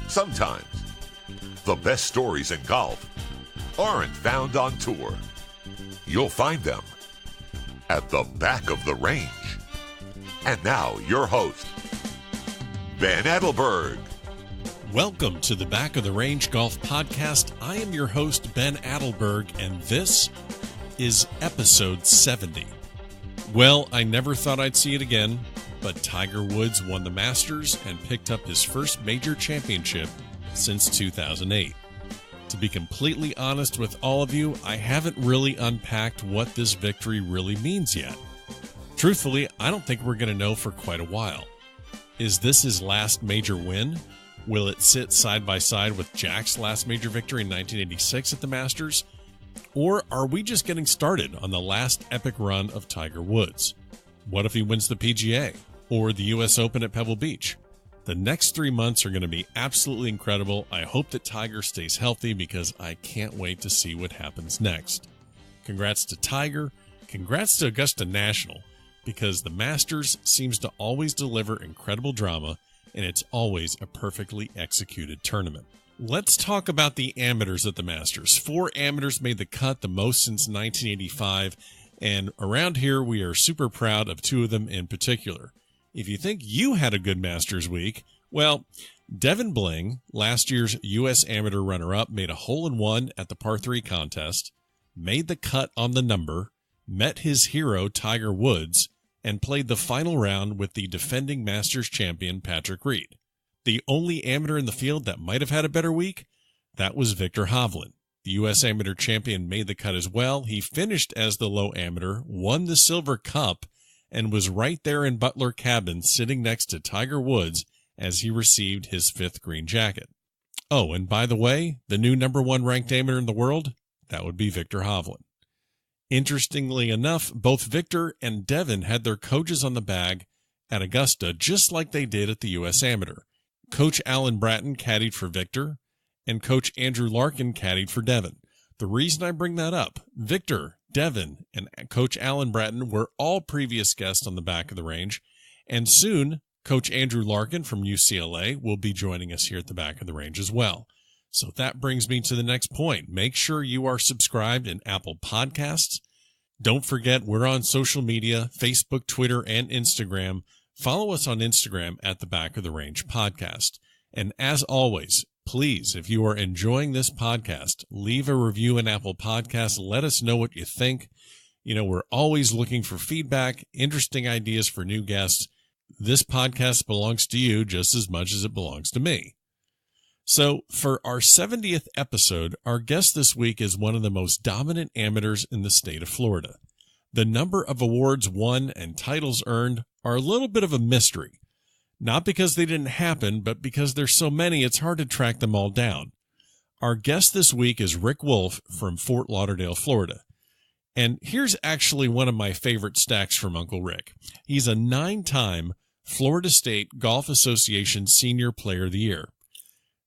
Sometimes, the best stories in golf aren't found on tour. You'll find them at the back of the range. And now, your host, Ben Adelberg. Welcome to the Back of the Range Golf Podcast. I am your host, Ben Adelberg, and this is episode 70. Well, I never thought I'd see it again, but Tiger Woods won the Masters and picked up his first major championship since 2008. To be completely honest with all of you, I haven't really unpacked what this victory really means yet. Truthfully, I don't think we're going to know for quite a while. Is this his last major win? Will it sit side by side with Jack's last major victory in 1986 at the Masters? Or are we just getting started on the last epic run of Tiger Woods? What if he wins the PGA or the US Open at Pebble Beach? The next 3 months are going to be absolutely incredible. I hope that Tiger stays healthy because I can't wait to see what happens next. Congrats to Tiger. Congrats to Augusta National, because the Masters seems to always deliver incredible drama, and it's always a perfectly executed tournament. Let's talk about the amateurs at the Masters. 4 amateurs made the cut, the most since 1985, and around here we are super proud of 2 of them in particular. If you think you had a good Masters week, well, Devin Bling, last year's U.S. Amateur runner-up, made a hole-in-one at the par 3 contest, made the cut on the number, met his hero Tiger Woods, and played the final round with the defending Masters champion Patrick Reed. The only amateur in the field that might have had a better week, that was Viktor Hovland. The U.S. Amateur champion made the cut as well. He finished as the low amateur, won the Silver Cup, and was right there in Butler Cabin sitting next to Tiger Woods as he received his 5th green jacket. Oh, and by the way, the new number 1 ranked amateur in the world, that would be Viktor Hovland. Interestingly enough, both Victor and Devin had their coaches on the bag at Augusta, just like they did at the U.S. Amateur. Coach Alan Bratton caddied for Victor, and Coach Andrew Larkin caddied for Devin. The reason I bring that up, Victor, Devin, and Coach Alan Bratton were all previous guests on the Back of the Range, and soon Coach Andrew Larkin from UCLA will be joining us here at the Back of the Range as well. So that brings me to the next point. Make sure you are subscribed in Apple Podcasts. Don't forget, we're on social media, Facebook, Twitter, and Instagram. Follow us on Instagram at the Back of the Range Podcast. And as always, please, if you are enjoying this podcast, leave a review in Apple Podcasts. Let us know what you think. You know, we're always looking for feedback, interesting ideas for new guests. This podcast belongs to you just as much as it belongs to me. So for our 70th episode, our guest this week is one of the most dominant amateurs in the state of Florida. The number of awards won and titles earned are a little bit of a mystery. Not because they didn't happen, but because there's so many, it's hard to track them all down. Our guest this week is Rick Woulfe from Fort Lauderdale, Florida. And here's actually one of my favorite stacks from Uncle Rick. He's a 9-time Florida State Golf Association Senior Player of the Year.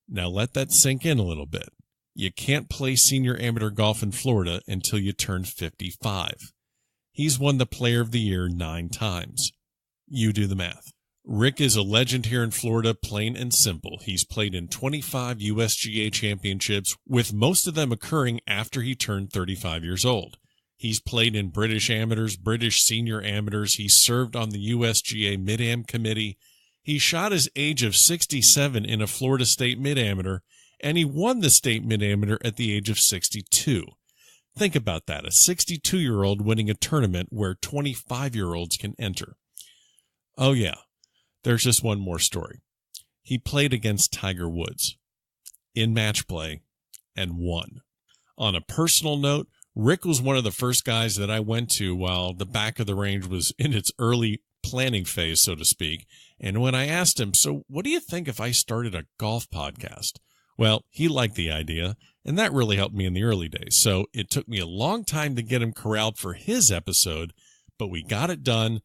Now let that sink in a little bit. You can't play senior amateur golf in Florida until you turn 55. He's won the Player of the Year 9 times. You do the math. Rick is a legend here in Florida, plain and simple. He's played in 25 USGA Championships, with most of them occurring after he turned 35 years old. He's played in British amateurs, British senior amateurs. He served on the USGA Mid-Am Committee. He shot his age of 67 in a Florida State Mid-Amateur, and he won the State Mid-Amateur at the age of 62. Think about that, a 62-year-old winning a tournament where 25-year-olds can enter. Oh yeah, there's just one more story. He played against Tiger Woods in match play and won. On a personal note, Rick was one of the first guys that I went to while the Back of the Range was in its early planning phase, so to speak. And when I asked him, so what do you think if I started a golf podcast? Well, he liked the idea, and that really helped me in the early days. So it took me a long time to get him corralled for his episode, but we got it done.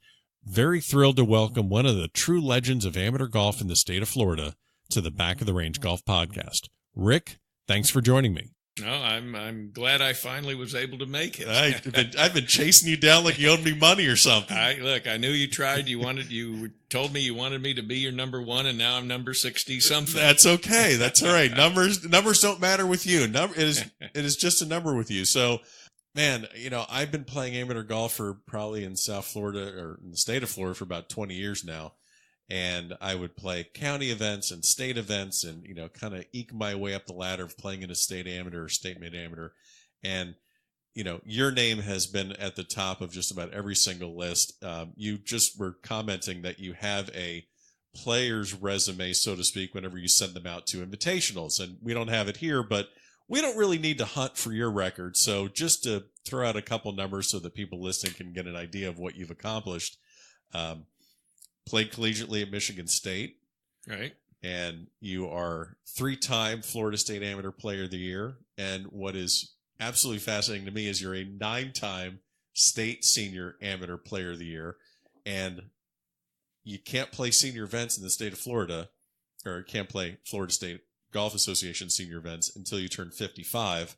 Very thrilled to welcome one of the true legends of amateur golf in the state of Florida to the Back of the Range Golf Podcast. Rick, thanks for joining me. No, I'm glad I finally was able to make it. I've been chasing you down like you owed me money or something. I knew you tried. You told me you wanted me to be your number one, and now I'm number 60 something. That's okay. That's all right. Numbers don't matter with you. It is just a number with you. So, man, I've been playing amateur golf for probably in South Florida or in the state of Florida for about 20 years now. And I would play county events and state events and, kind of eke my way up the ladder of playing in a state amateur or state mid amateur. And, your name has been at the top of just about every single list. You just were commenting that you have a player's resume, so to speak, whenever you send them out to invitationals. And we don't have it here, but we don't really need to hunt for your record. So just to throw out a couple numbers so that people listening can get an idea of what you've accomplished. Played collegiately at Michigan State. Right. And you are 3-time Florida State Amateur Player of the Year. And what is absolutely fascinating to me is you're a 9-time State Senior Amateur Player of the Year. And you can't play senior events in the state of Florida, or can't play Florida State Golf Association senior events until you turn 55.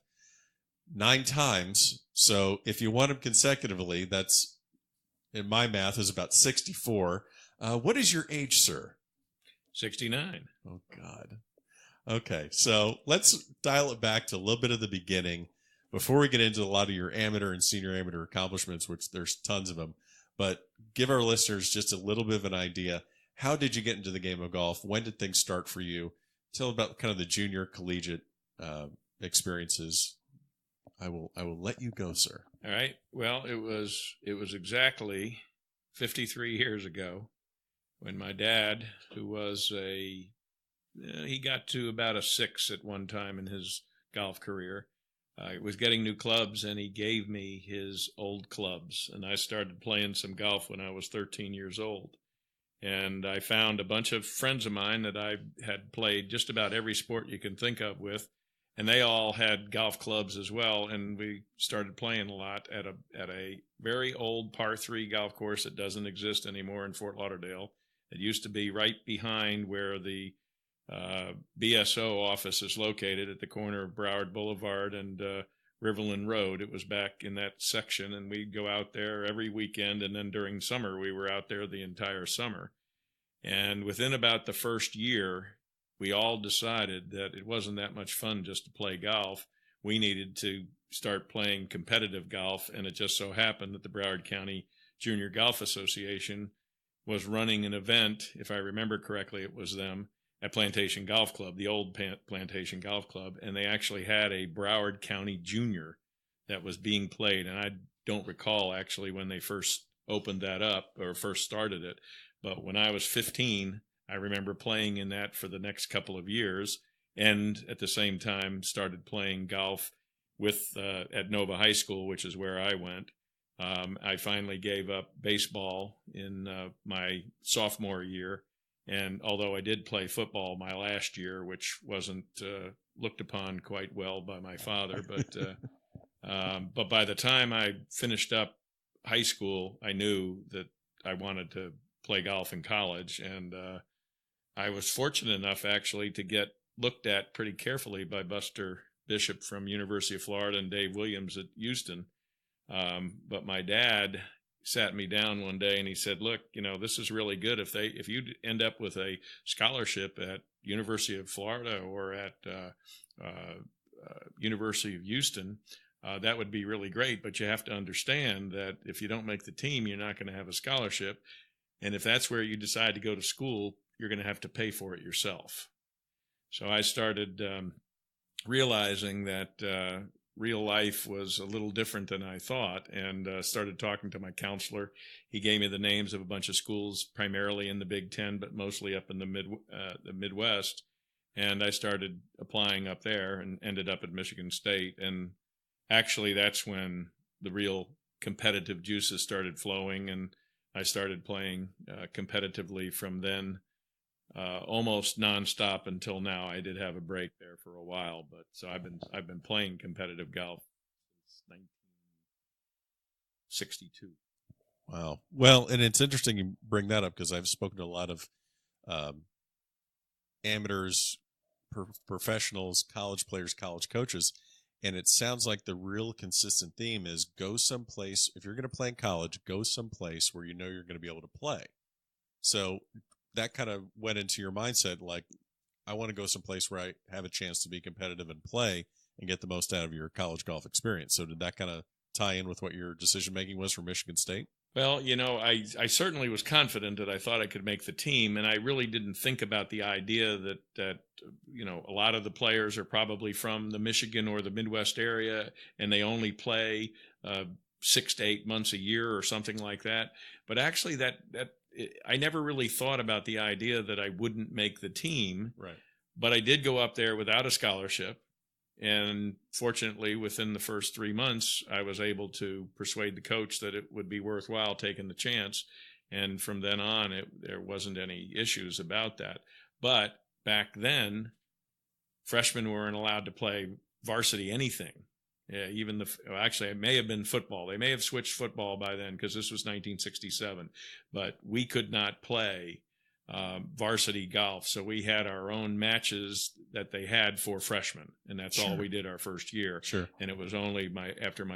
9 times. So if you won them consecutively, that's, in my math, is about 64. What is your age, sir? 69. Oh, God. Okay, so let's dial it back to a little bit of the beginning before we get into a lot of your amateur and senior amateur accomplishments, which there's tons of them. But give our listeners just a little bit of an idea. How did you get into the game of golf? When did things start for you? Tell about kind of the junior collegiate experiences. I will let you go, sir. All right. Well, it was exactly 53 years ago when my dad, who was he got to about a 6 at one time in his golf career, was getting new clubs, and he gave me his old clubs. And I started playing some golf when I was 13 years old. And I found a bunch of friends of mine that I had played just about every sport you can think of with, and they all had golf clubs as well. And we started playing a lot at a very old par 3 golf course that doesn't exist anymore in Fort Lauderdale. It used to be right behind where the BSO office is located at the corner of Broward Boulevard and Riverland Road. It was back in that section, and we'd go out there every weekend, and then during summer we were out there the entire summer. And within about the first year, we all decided that it wasn't that much fun just to play golf. We needed to start playing competitive golf, and it just so happened that the Broward County Junior Golf Association was running an event, if I remember correctly, it was them, at Plantation Golf Club, the old Plantation Golf Club, and they actually had a Broward County Junior that was being played. And I don't recall actually when they first opened that up or first started it, but when I was 15, I remember playing in that for the next couple of years, and at the same time started playing golf with at Nova High School, which is where I went. I finally gave up baseball in my sophomore year. And although I did play football my last year, which wasn't looked upon quite well by my father, but by the time I finished up high school, I knew that I wanted to play golf in college. And I was fortunate enough actually to get looked at pretty carefully by Buster Bishop from University of Florida and Dave Williams at Houston. But my dad sat me down one day and he said, look, this is really good. If you end up with a scholarship at University of Florida or at University of Houston, that would be really great. But you have to understand that if you don't make the team, you're not going to have a scholarship. And if that's where you decide to go to school, you're going to have to pay for it yourself. So I started realizing that real life was a little different than I thought, and started talking to my counselor. He gave me the names of a bunch of schools, primarily in the Big Ten, but mostly up in the Midwest. And I started applying up there and ended up at Michigan State. And actually, that's when the real competitive juices started flowing, and I started playing competitively from then. Almost nonstop until now. I did have a break there for a while, but so I've been playing competitive golf since 1962. Wow. Well, and it's interesting you bring that up because I've spoken to a lot of amateurs, professionals, college players, college coaches, And it sounds like the real consistent theme is go someplace. If you're going to play in college, go someplace where you know you're going to be able to play. So that kind of went into your mindset, like, I want to go someplace where I have a chance to be competitive and play and get the most out of your college golf experience. So did that kind of tie in with what your decision-making was for Michigan State? Well, I certainly was confident that I thought I could make the team, and I really didn't think about the idea that a lot of the players are probably from the Michigan or the Midwest area, and they only play 6 to 8 months a year or something like that. But actually, I never really thought about the idea that I wouldn't make the team. Right. But I did go up there without a scholarship. And fortunately, within the first 3 months, I was able to persuade the coach that it would be worthwhile taking the chance. And from then on, there wasn't any issues about that. But back then, freshmen weren't allowed to play varsity anything. Yeah, actually, it may have been football. They may have switched football by then because this was 1967. But we could not play varsity golf. So we had our own matches that they had for freshmen, and that's all we did our first year. Sure. And it was only after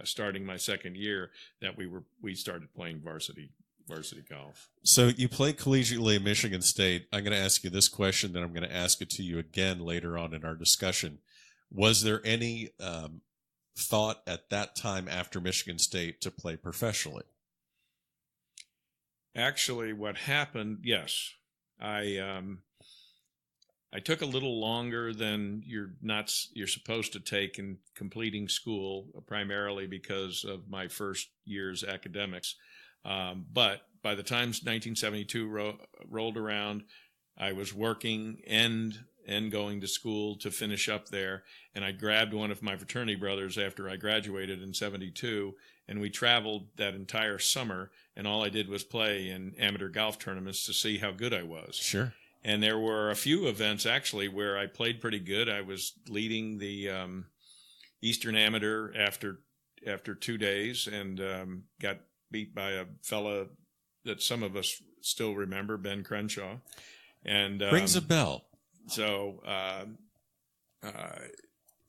starting my second year that we started playing varsity golf. So you played collegiately at Michigan State. I'm going to ask you this question, then I'm going to ask it to you again later on in our discussion. Was there any thought at that time after Michigan State to play professionally? Actually, what happened, yes, I took a little longer than you're supposed to take in completing school, primarily because of my first year's academics. But by the time 1972 rolled around, I was working and going to school to finish up there. And I grabbed one of my fraternity brothers after I graduated in 72, and we traveled that entire summer. And all I did was play in amateur golf tournaments to see how good I was. Sure. And there were a few events, actually, where I played pretty good. I was leading the Eastern Amateur after 2 days and got beat by a fella that some of us still remember, Ben Crenshaw. And rings a bell. So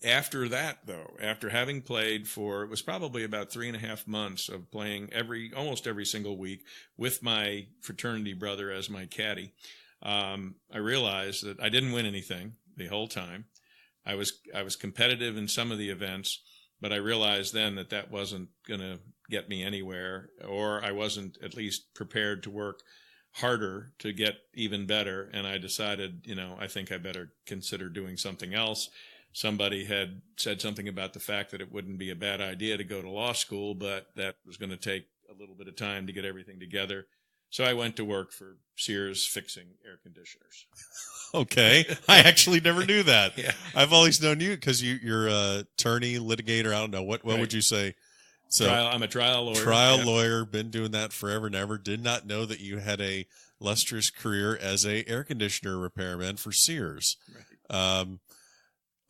after that, though, after having played it was probably about 3.5 months of playing almost every single week with my fraternity brother as my caddy, I realized that I didn't win anything the whole time. I was competitive in some of the events, but I realized then that wasn't going to get me anywhere, or I wasn't at least prepared to work harder to get even better. And I decided, I think I better consider doing something else. Somebody had said something about the fact that it wouldn't be a bad idea to go to law school, but that was going to take a little bit of time to get everything together. So I went to work for Sears fixing air conditioners. Okay. I actually never knew that. Yeah. I've always known you because you're an attorney, litigator. I don't know. What Right. would you say? So I'm a trial lawyer. Lawyer, been doing that forever and ever. Did not know that you had a lustrous career as a air conditioner repairman for Sears. Right.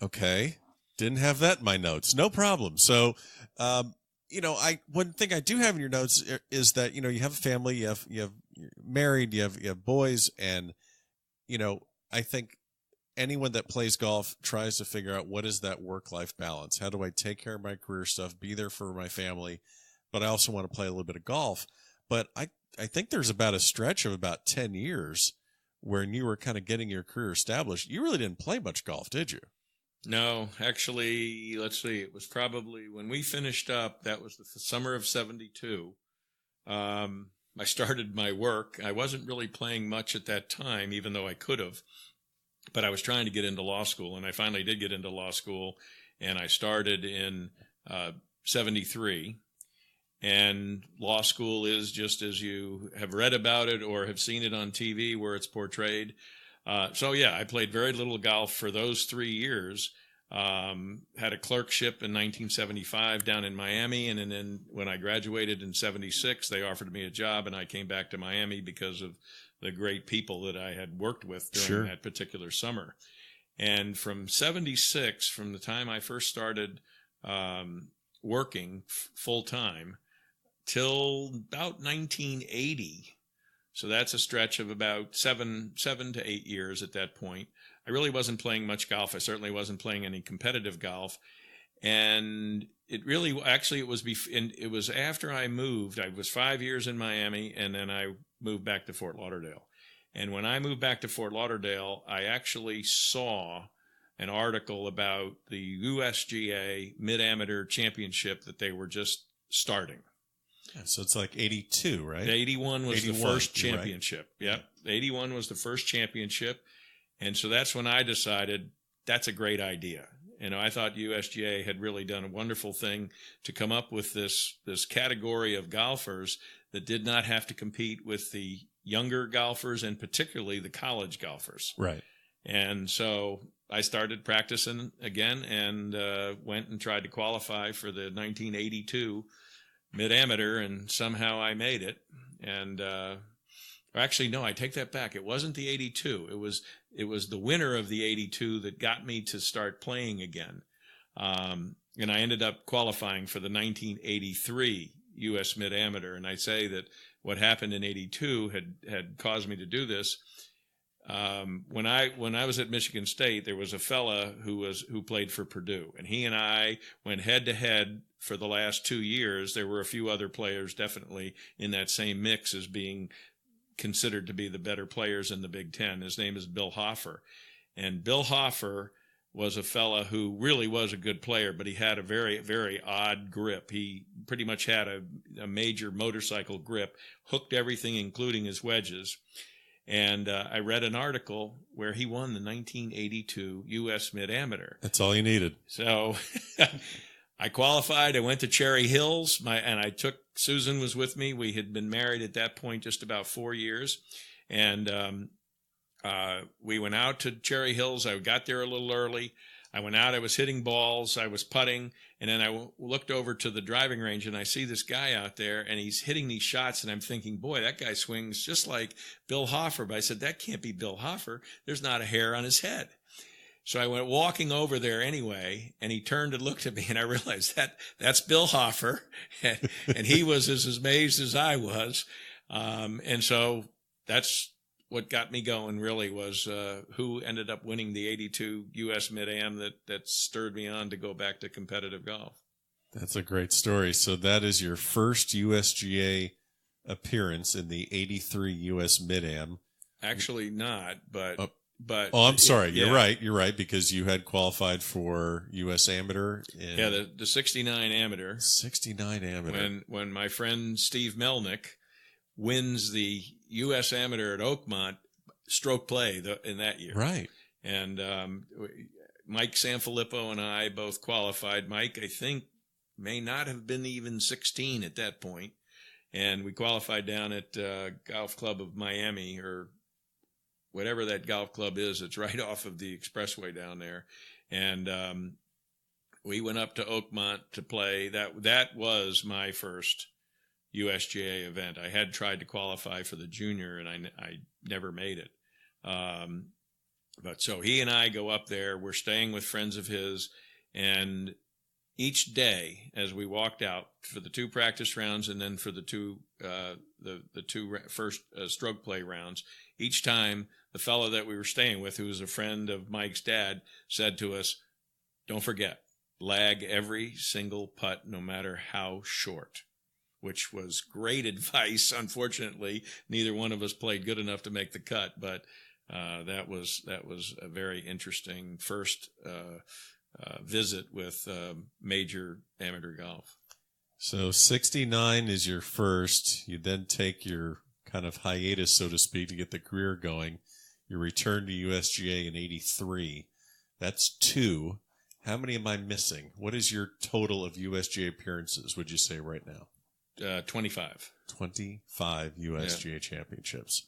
Okay. Didn't have that in my notes. No problem. So, one thing I do have in your notes is that, you have a family, you're married, you have boys, and, I think anyone that plays golf tries to figure out what is that work-life balance. How do I take care of my career stuff, be there for my family, but I also want to play a little bit of golf. But I think there's about a stretch of about 10 years when you were kind of getting your career established. You really didn't play much golf, did you? No, actually, let's see. It was probably when we finished up, that was the summer of 72. I started my work. I wasn't really playing much at that time, even though I could have. But I was trying to get into law school, and I finally did get into law school, and I started in 73. And law school is just as you have read about it or have seen it on TV where it's portrayed. I played very little golf for those 3 years. Had a clerkship in 1975 down in Miami, and then when I graduated in 76, they offered me a job, and I came back to Miami because of the great people that I had worked with during that particular summer. And from 76, from the time I first started working full-time till about 1980, so that's a stretch of about seven to 8 years at that point, I really wasn't playing much golf. I certainly wasn't playing any competitive golf. And it really, actually, it was after I moved. I was 5 years in Miami, and then I moved back to Fort Lauderdale. And when I moved back to Fort Lauderdale, I actually saw an article about the USGA Mid-Amateur Championship that they were just starting. Yeah, so it's like 82, right? 81 was the first championship. Right. Yep. 81 was the first championship. And so that's when I decided that's a great idea. I thought USGA had really done a wonderful thing to come up with this category of golfers that did not have to compete with the younger golfers and particularly the college golfers. Right. And so I started practicing again and went and tried to qualify for the 1982 Mid-Amateur, and somehow I made it. And actually, no, I take that back. It wasn't the 82. It was the winner of the 82 that got me to start playing again. And I ended up qualifying for the 1983 U.S. Mid-Amateur. And I say that what happened in 82 had caused me to do this. When I was at Michigan State, there was a fella who played for Purdue, and he and I went head to head for the last 2 years. There were a few other players definitely in that same mix as being considered to be the better players in the Big Ten. His name is Bill Hoffer, and Bill Hoffer was a fella who really was a good player, but he had a very, very odd grip. He pretty much had a major motorcycle grip, hooked everything, including his wedges. And I read an article where he won the 1982 U.S. Mid-Amateur. That's all you needed. So I qualified. I went to Cherry Hills, and I took Susan was with me. We had been married at that point just about 4 years, and we went out to Cherry Hills. I got there a little early. I went out. I was hitting balls. I was putting, and then I looked over to the driving range, and I see this guy out there, and he's hitting these shots, and I'm thinking, boy, that guy swings just like Bill Hoffer. But I said, that can't be Bill Hoffer. There's not a hair on his head. So I went walking over there anyway, and he turned and looked at me, and I realized that's Bill Hoffer, and he was as amazed as I was. And so that's what got me going, really, was who ended up winning the 82 U.S. Mid-Am that stirred me on to go back to competitive golf. That's a great story. So that is your first USGA appearance in the 83 U.S. Mid-Am. Actually not, but... Oh, I'm sorry. You're right. You're right, because you had qualified for U.S. Amateur. The 69 Amateur. 69 Amateur. When my friend Steve Melnick wins the U.S. Amateur at Oakmont stroke play in that year. Right. And Mike Sanfilippo and I both qualified. Mike, I think, may not have been even 16 at that point. And we qualified down at Golf Club of Miami, or whatever that golf club is. It's right off of the expressway down there. And we went up to Oakmont to play. That was my first USGA event. I had tried to qualify for the junior, and I never made it. But so he and I go up there. We're staying with friends of his, and each day as we walked out for the 2 practice rounds and then for the two first stroke play rounds, each time the fellow that we were staying with, who was a friend of Mike's dad, said to us, "Don't forget, lag every single putt, no matter how short," which was great advice. Unfortunately, neither one of us played good enough to make the cut, but that was a very interesting first visit with major amateur golf. So 69 is your first. You then take your kind of hiatus, so to speak, to get the career going. You return to USGA in 83. That's 2. How many am I missing? What is your total of USGA appearances, would you say, right now? 25. 25 USGA championships.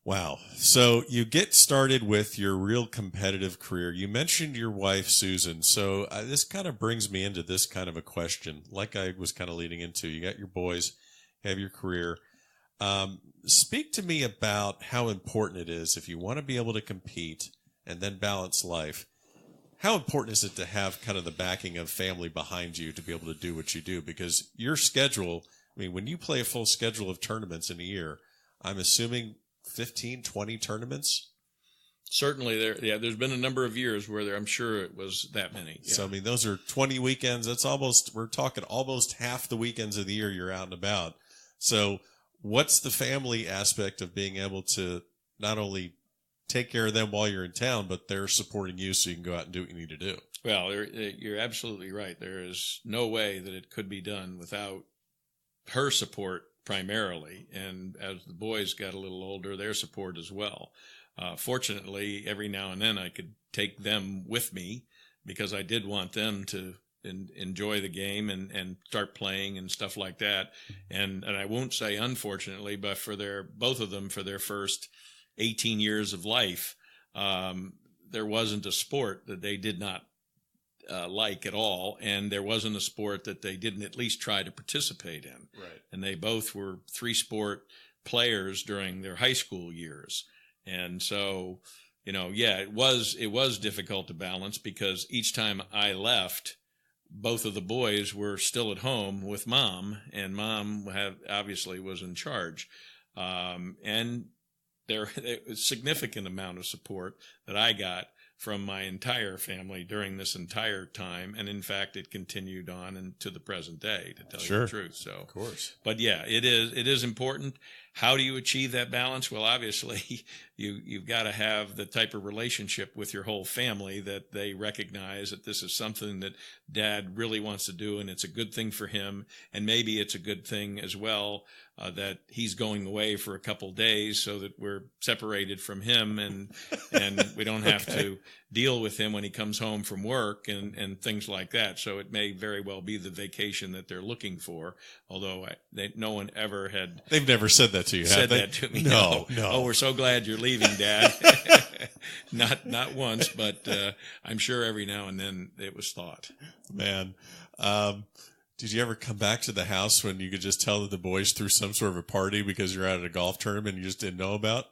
Wow. So you get started with your real competitive career. You mentioned your wife, Susan. So this kind of brings me into this kind of a question, like I was kind of leading into. You got your boys, you have your career. Speak to me about how important it is, if you want to be able to compete and then balance life, how important is it to have kind of the backing of family behind you to be able to do what you do? Because your schedule, I mean, when you play a full schedule of tournaments in a year, I'm assuming 15, 20 tournaments? Certainly, there's been a number of years where I'm sure it was that many. Yeah. So, I mean, those are 20 weekends. That's we're talking almost half the weekends of the year you're out and about. So what's the family aspect of being able to not only take care of them while you're in town, but they're supporting you so you can go out and do what you need to do? Well, you're absolutely right. There is no way that it could be done without her support primarily. And as the boys got a little older, their support as well. Fortunately, every now and then I could take them with me because I did want them to enjoy the game and start playing and stuff like that. And I won't say unfortunately, but both of them for their first 18 years of life, there wasn't a sport that they did not like at all, and there wasn't a sport that they didn't at least try to participate in. Right. And they both were 3-sport players during their high school years. And so, it was difficult to balance because each time I left, both of the boys were still at home with mom, and mom obviously was in charge. And there was a significant amount of support that I got from my entire family during this entire time. And in fact, it continued on and to the present day, to tell you the truth. So, of course. But yeah, it is important. How do you achieve that balance? Well, obviously, you've got to have the type of relationship with your whole family that they recognize that this is something that Dad really wants to do, and it's a good thing for him. And maybe it's a good thing as well that he's going away for a couple days so that we're separated from him and we don't have to deal with him when he comes home from work and things like that. So it may very well be the vacation that they're looking for, although no one ever had. They've never said that to you, said have they? That to me. No. Oh, we're so glad you're leaving, Dad. Not once, but I'm sure every now and then it was thought. Man, did you ever come back to the house when you could just tell that the boys threw some sort of a party because you're out at a golf tournament and you just didn't know about?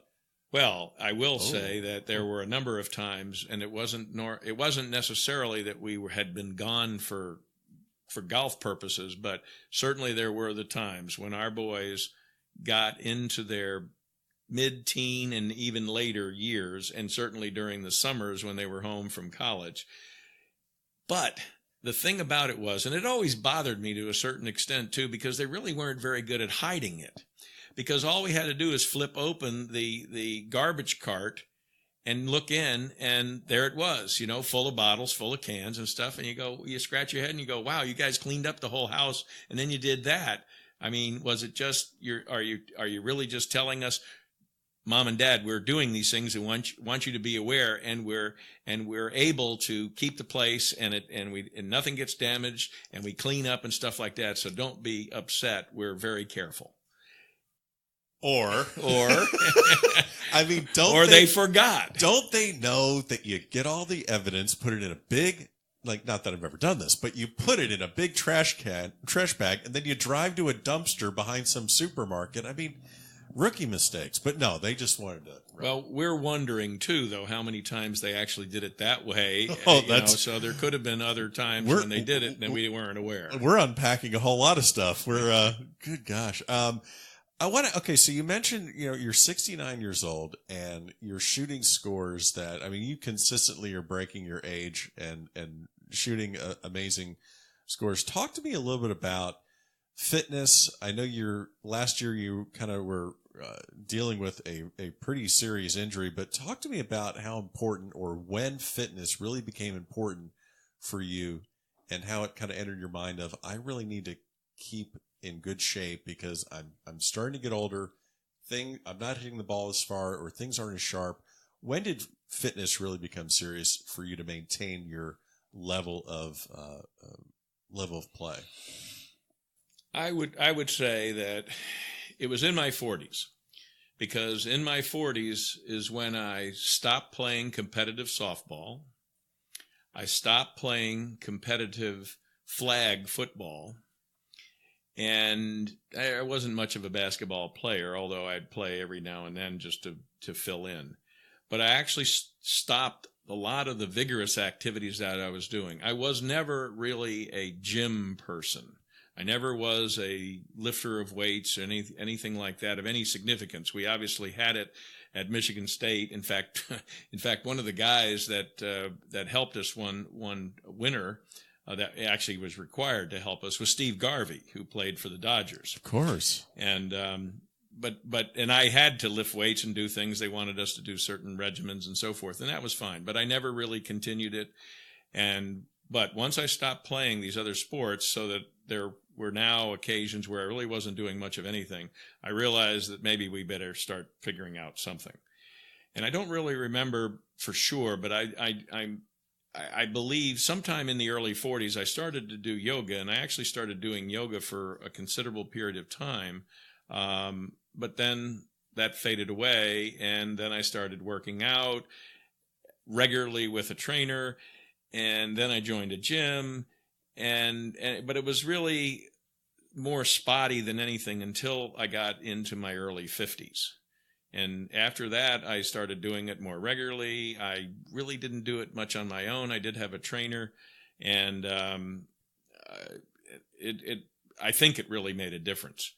Well, I will say that there were a number of times, and it wasn't necessarily that we had been gone for golf purposes, but certainly there were the times when our boys got into their mid-teen and even later years, and certainly during the summers when they were home from college. But the thing about it was, and it always bothered me to a certain extent too, because they really weren't very good at hiding it. Because all we had to do is flip open the garbage cart and look in, and there it was, full of bottles, full of cans and stuff. And you scratch your head and you go, wow, you guys cleaned up the whole house, and then you did that. I mean, was it just are you really just telling us, Mom and Dad, we're doing these things and want you to be aware, and we're able to keep the place and nothing gets damaged, and we clean up and stuff like that. So don't be upset. We're very careful. Or I mean, they forgot. Don't they know that you get all the evidence, put it in a big, not that I've ever done this, but you put it in a big trash bag, and then you drive to a dumpster behind some supermarket. I mean, rookie mistakes, but no, they just wanted to. Well, we're wondering too, though, how many times they actually did it that way. So there could have been other times when they did it and we weren't aware. We're unpacking a whole lot of stuff. We're good gosh. So you mentioned, you're 69 years old and you're shooting scores that, I mean, you consistently are breaking your age and shooting amazing scores. Talk to me a little bit about fitness. I know last year you kind of were dealing with a pretty serious injury, but talk to me about how important or when fitness really became important for you and how it kind of entered your mind of, I really need to keep in good shape because I'm starting to get older. I'm not hitting the ball as far, or things aren't as sharp. When did fitness really become serious for you to maintain your level of play? I would say that it was in my 40s, because in my 40s is when I stopped playing competitive softball. I stopped playing competitive flag football. And I wasn't much of a basketball player, although I'd play every now and then just to fill in. But I actually stopped a lot of the vigorous activities that I was doing. I was never really a gym person. I never was a lifter of weights, anything like that of any significance. We obviously had it at Michigan State. In fact, one of the guys that helped us one winter that actually was required to help us was Steve Garvey, who played for the Dodgers. Of course. And but I had to lift weights and do things. They wanted us to do certain regimens and so forth, and that was fine. But I never really continued it. But once I stopped playing these other sports, so that there were now occasions where I really wasn't doing much of anything, I realized that maybe we better start figuring out something. And I don't really remember for sure, but I believe sometime in the early 40s, I started to do yoga, and I actually started doing yoga for a considerable period of time. But then that faded away, and then I started working out regularly with a trainer, and then I joined a gym, but it was really more spotty than anything until I got into my early 50s. And after that, I started doing it more regularly. I really didn't do it much on my own. I did have a trainer, and I think it really made a difference.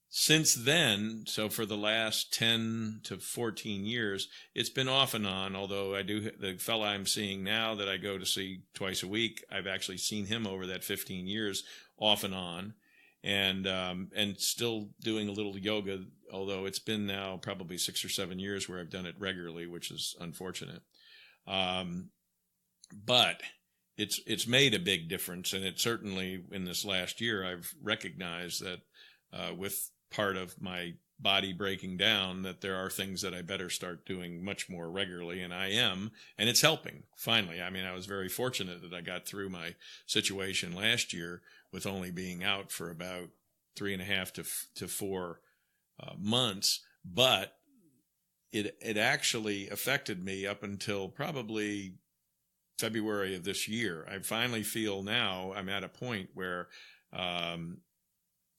Since then, so for the last 10 to 14 years, it's been off and on, although the fella I'm seeing now that I go to see twice a week, I've actually seen him over that 15 years off and on, and still doing a little yoga, although it's been now probably 6 or 7 years where I've done it regularly, which is unfortunate. But it's made a big difference, and it certainly in this last year I've recognized that with part of my body breaking down, that there are things that I better start doing much more regularly, and I am, and it's helping finally. I mean, I was very fortunate that I got through my situation last year with only being out for about 3.5 to 4 months, but it actually affected me up until probably February of this year. I finally feel now I'm at a point where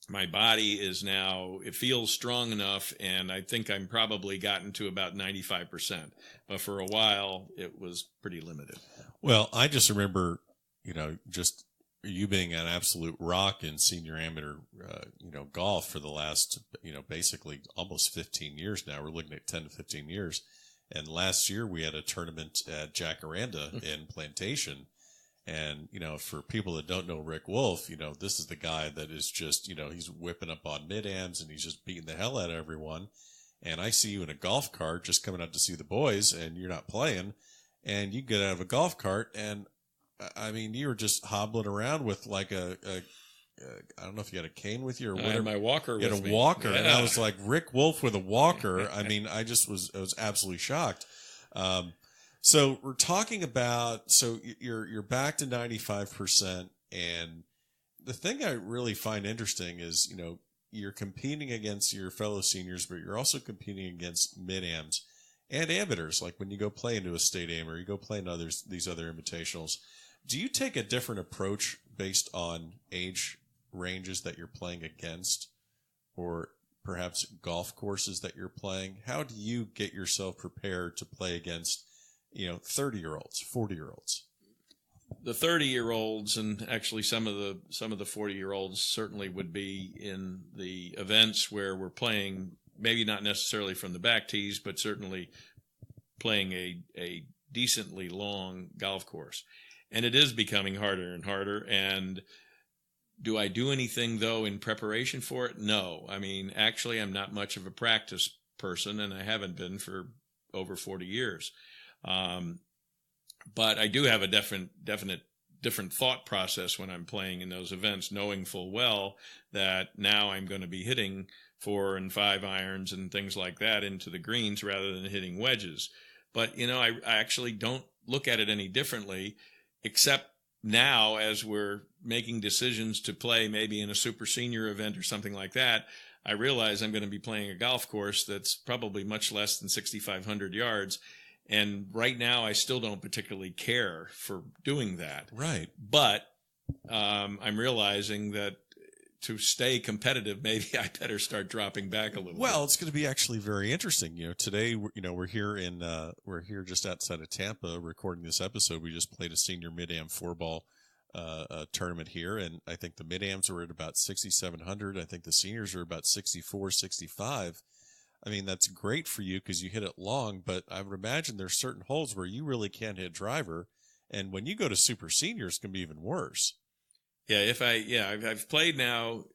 my body is now, it feels strong enough, and I think I'm probably gotten to about 95%. But for a while, it was pretty limited. Well, I just remember, just you being an absolute rock in senior amateur, golf for the last, basically almost 15 years now. We're looking at 10 to 15 years. And last year we had a tournament at Jacaranda in Plantation. And, for people that don't know Rick Woulfe, this is the guy that is just, he's whipping up on mid-ams and he's just beating the hell out of everyone. And I see you in a golf cart just coming out to see the boys, and you're not playing, and you get out of a golf cart, and I mean, you were just hobbling around with like I don't know if you had a cane with you or whatever. I had my walker with me. You had a walker, yeah. And I was like, Rick Woulfe with a walker. I mean, I was absolutely shocked. So we're talking about, so you're back to 95%. And the thing I really find interesting is, you're competing against your fellow seniors, but you're also competing against mid-ams and amateurs. Like when you go play into a state am or you go play in these other invitationals, do you take a different approach based on age ranges that you're playing against, or perhaps golf courses that you're playing? How do you get yourself prepared to play against 30-year-olds, 40-year-olds? The 30-year-olds, and actually some of the 40-year-olds certainly would be in the events where we're playing, maybe not necessarily from the back tees, but certainly playing a decently long golf course. And it is becoming harder and harder. And do I do anything, though, in preparation for it? No. I mean, actually, I'm not much of a practice person, and I haven't been for over 40 years. But I do have a different thought process when I'm playing in those events, knowing full well that now I'm going to be hitting 4 and 5 irons and things like that into the greens rather than hitting wedges. But, I actually don't look at it any differently, except now as we're making decisions to play maybe in a super senior event or something like that, I realize I'm going to be playing a golf course that's probably much less than 6,500 yards. And right now, I still don't particularly care for doing that. Right. But I'm realizing that to stay competitive, maybe I better start dropping back a little bit. Well, it's going to be actually very interesting. Today, we're here just outside of Tampa recording this episode. We just played a senior mid-am 4-ball tournament here, and I think the mid-ams were at about 6,700. I think the seniors are about 64, 65. I mean, that's great for you because you hit it long, but I would imagine there's certain holes where you really can't hit driver, and when you go to super seniors, it can be even worse. Yeah, I've played now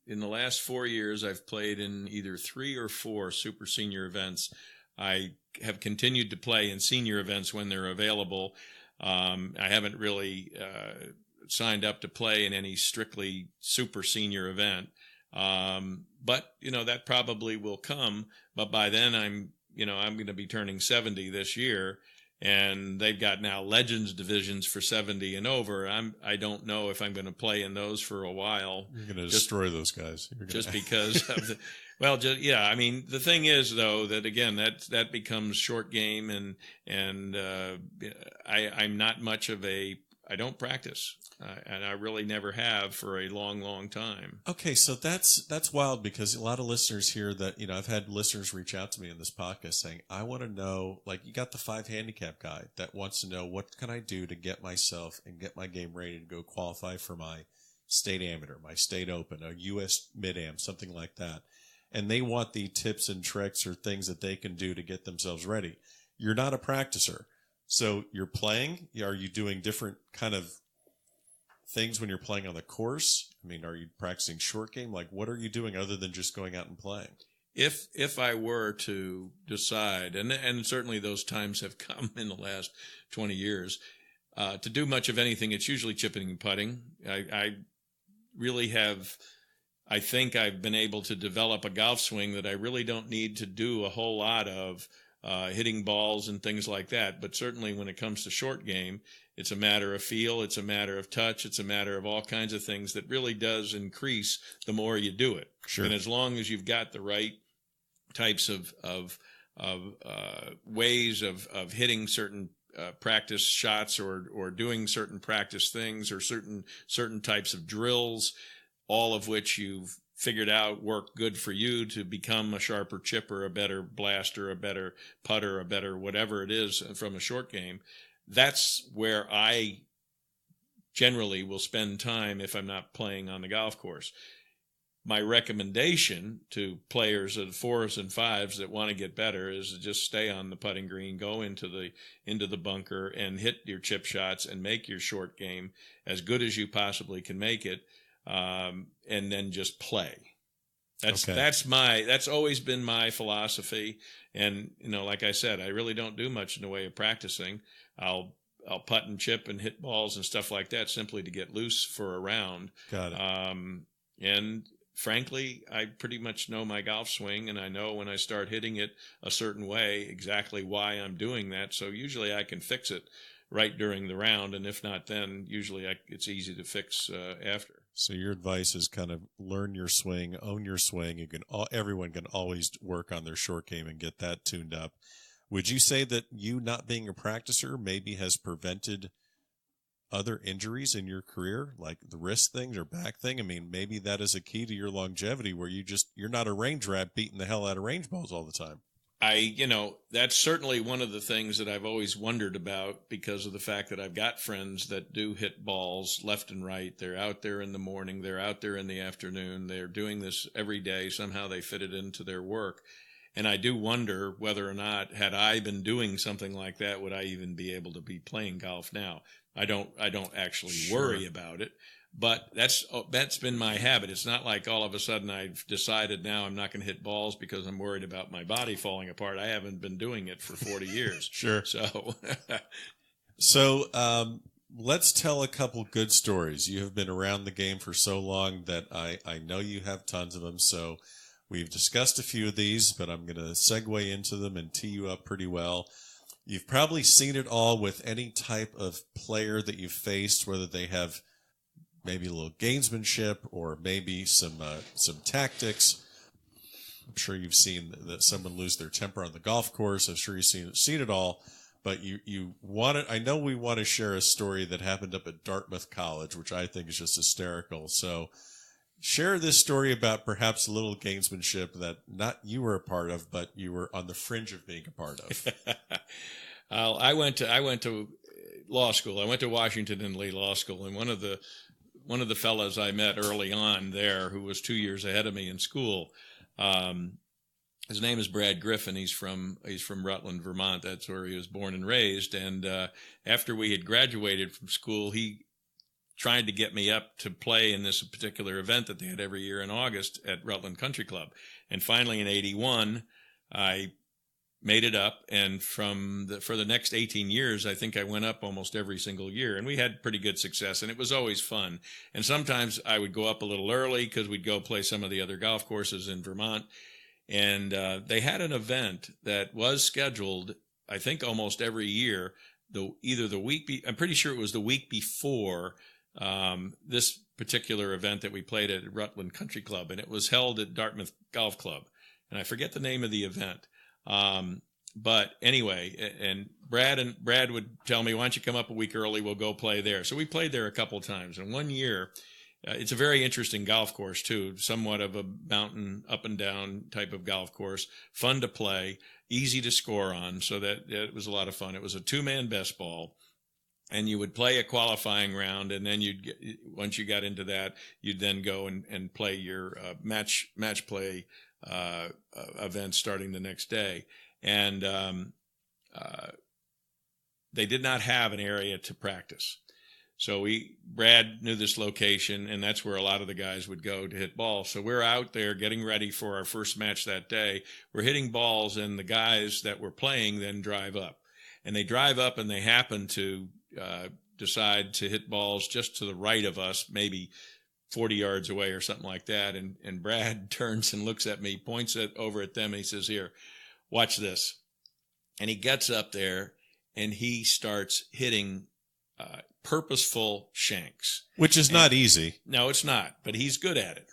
in the last 4 years. I've played in either 3 or 4 super senior events. I have continued to play in senior events when they're available. I haven't really signed up to play in any strictly super senior event. But, that probably will come. But by then I'm going to be turning 70 this year, and they've got now legends divisions for 70 and over. I don't know if I'm going to play in those for a while. You're going to destroy those guys. Just because of the, I mean, the thing is though, that again, that becomes short game, and I'm not much of I don't practice, and I really never have for a long, long time. Okay, so that's wild, because a lot of listeners here that, I've had listeners reach out to me in this podcast saying, I want to know, like, you got the 5 handicap guy that wants to know, what can I do to get myself and get my game ready to go qualify for my state amateur, my state open, a U.S. mid-am, something like that. And they want the tips and tricks or things that they can do to get themselves ready. You're not a practicer. So you're playing. Are you doing different kind of things when you're playing on the course? I mean, are you practicing short game? Like, what are you doing other than just going out and playing? If I were to decide, and certainly those times have come in the last 20 years, to do much of anything, it's usually chipping and putting. I really have. I think I've been able to develop a golf swing that I really don't need to do a whole lot of hitting balls and things like that. But certainly when it comes to short game, it's a matter of feel, it's a matter of touch, it's a matter of all kinds of things that really does increase the more you do it. Sure. And as long as you've got the right types of ways of hitting certain practice shots or doing certain practice things or certain types of drills, all of which you've figured out work good for you to become a sharper chipper, a better blaster, a better putter, a better whatever it is from a short game. That's where I generally will spend time if I'm not playing on the golf course. My recommendation to players of 4s and 5s that want to get better is to just stay on the putting green, go into the bunker and hit your chip shots and make your short game as good as you possibly can make it. And then just play. That's always been my philosophy. And, like I said, I really don't do much in the way of practicing. I'll putt and chip and hit balls and stuff like that simply to get loose for a round. Got it. And frankly, I pretty much know my golf swing, and I know when I start hitting it a certain way exactly why I'm doing that. So usually I can fix it right during the round, and if not, then usually it's easy to fix after. So your advice is kind of learn your swing, own your swing. Everyone can always work on their short game and get that tuned up. Would you say that you not being a practicer maybe has prevented other injuries in your career, like the wrist thing or back thing? I mean, maybe that is a key to your longevity, where you're not a range rat beating the hell out of range balls all the time. That's certainly one of the things that I've always wondered about, because of the fact that I've got friends that do hit balls left and right. They're out there in the morning. They're out there in the afternoon. They're doing this every day. Somehow they fit it into their work. And I do wonder whether or not, had I been doing something like that, would I even be able to be playing golf now? I don't actually worry about it. But that's been my habit. It's not like all of a sudden I've decided now I'm not going to hit balls because I'm worried about my body falling apart. I haven't been doing it for 40 years. Sure. So, let's tell a couple good stories. You have been around the game for so long that I know you have tons of them. So we've discussed a few of these, but I'm going to segue into them and tee you up pretty well. You've probably seen it all with any type of player that you've faced, whether they have maybe a little gamesmanship or maybe some tactics. I'm sure you've seen that someone lose their temper on the golf course. I'm sure you've seen it all. But I know we want to share a story that happened up at Dartmouth College, which I think is just hysterical. So share this story about perhaps a little gamesmanship that not you were a part of, but you were on the fringe of being a part of. I went to law school. I went to Washington and Lee Law School, and one of the fellows I met early on there, who was 2 years ahead of me in school, his name is Brad Griffin. He's from Rutland, Vermont. That's where he was born and raised. And after we had graduated from school, he tried to get me up to play in this particular event that they had every year in August at Rutland Country Club. And finally, in '81, I made it up. And for the next 18 years, I think I went up almost every single year. And we had pretty good success, and it was always fun. And sometimes I would go up a little early because we'd go play some of the other golf courses in Vermont. And they had an event that was scheduled, I think, almost every year. I'm pretty sure it was the week before this particular event that we played at Rutland Country Club, and it was held at Dartmouth Golf Club. And I forget the name of the event. But anyway, and Brad would tell me, why don't you come up a week early? We'll go play there. So we played there a couple of times. And one year, it's a very interesting golf course too, somewhat of a mountain up and down type of golf course, fun to play, easy to score on. So that it was a lot of fun. It was a 2-man best ball. And you would play a qualifying round, and then once you got into that, you'd then go and play your match play event starting the next day. And they did not have an area to practice. So Brad knew this location, and that's where a lot of the guys would go to hit balls. So we're out there getting ready for our first match that day. We're hitting balls, and the guys that were playing then drive up. And they drive up, and they happen to decide to hit balls just to the right of us, maybe 40 yards away or something like that. And Brad turns and looks at me, points it over at them, and he says, "Here, watch this." And he gets up there, and he starts hitting purposeful shanks. Which is not easy. No, it's not, but he's good at it.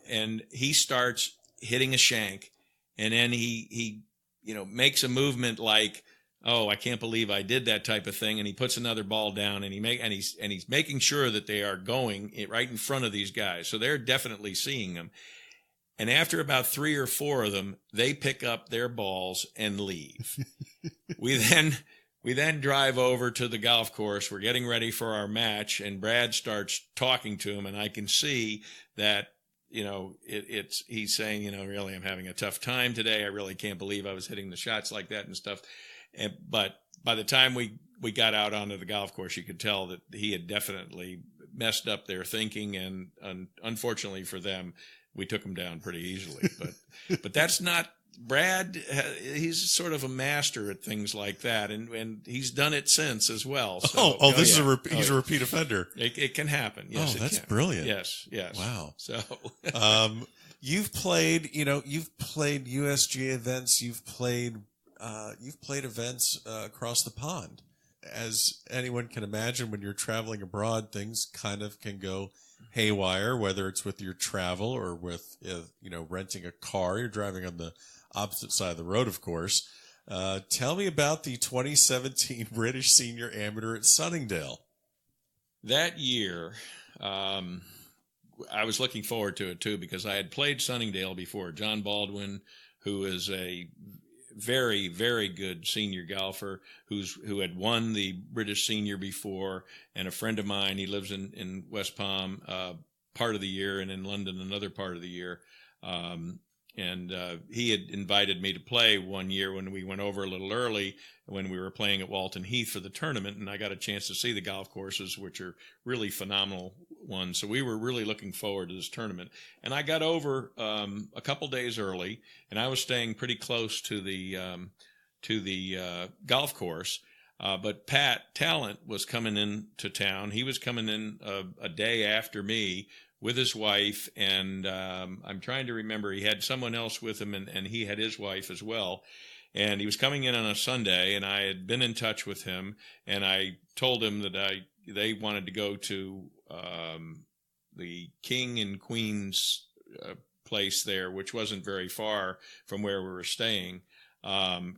And he starts hitting a shank, and then he makes a movement like, "Oh, I can't believe I did that," type of thing. And he puts another ball down, and he's making sure that they are going right in front of these guys. So they're definitely seeing them. And after about 3 or 4 of them, they pick up their balls and leave. We then drive over to the golf course. We're getting ready for our match, and Brad starts talking to him, and I can see that, he's saying, "Really, I'm having a tough time today. I really can't believe I was hitting the shots like that and stuff." But by the time we got out onto the golf course, you could tell that he had definitely messed up their thinking, and unfortunately for them, we took him down pretty easily. But that's not Brad. He's sort of a master at things like that, and he's done it since as well. So, he's a repeat offender. It can happen. Yes, that's brilliant. Yes. Wow. So you've played USGA events. You've played events across the pond. As anyone can imagine, when you're traveling abroad, things kind of can go haywire, whether it's with your travel or with, renting a car. You're driving on the opposite side of the road, of course. Tell me about the 2017 British Senior Amateur at Sunningdale. That year, I was looking forward to it too, because I had played Sunningdale before. John Baldwin, who is a very, very good senior golfer who had won the British Senior before, and a friend of mine, he lives in West Palm part of the year and in London another part of the year. And he had invited me to play one year when we went over a little early when we were playing at Walton Heath for the tournament, and I got a chance to see the golf courses, which are really phenomenal ones. So we were really looking forward to this tournament. And I got over a couple days early, and I was staying pretty close to the golf course. But Pat Talent was coming into town. He was coming in a day after me with his wife, and I'm trying to remember, he had someone else with him, and he had his wife as well. And he was coming in on a Sunday, and I had been in touch with him, and I told him that they wanted to go to the King and Queen's place there, which wasn't very far from where we were staying.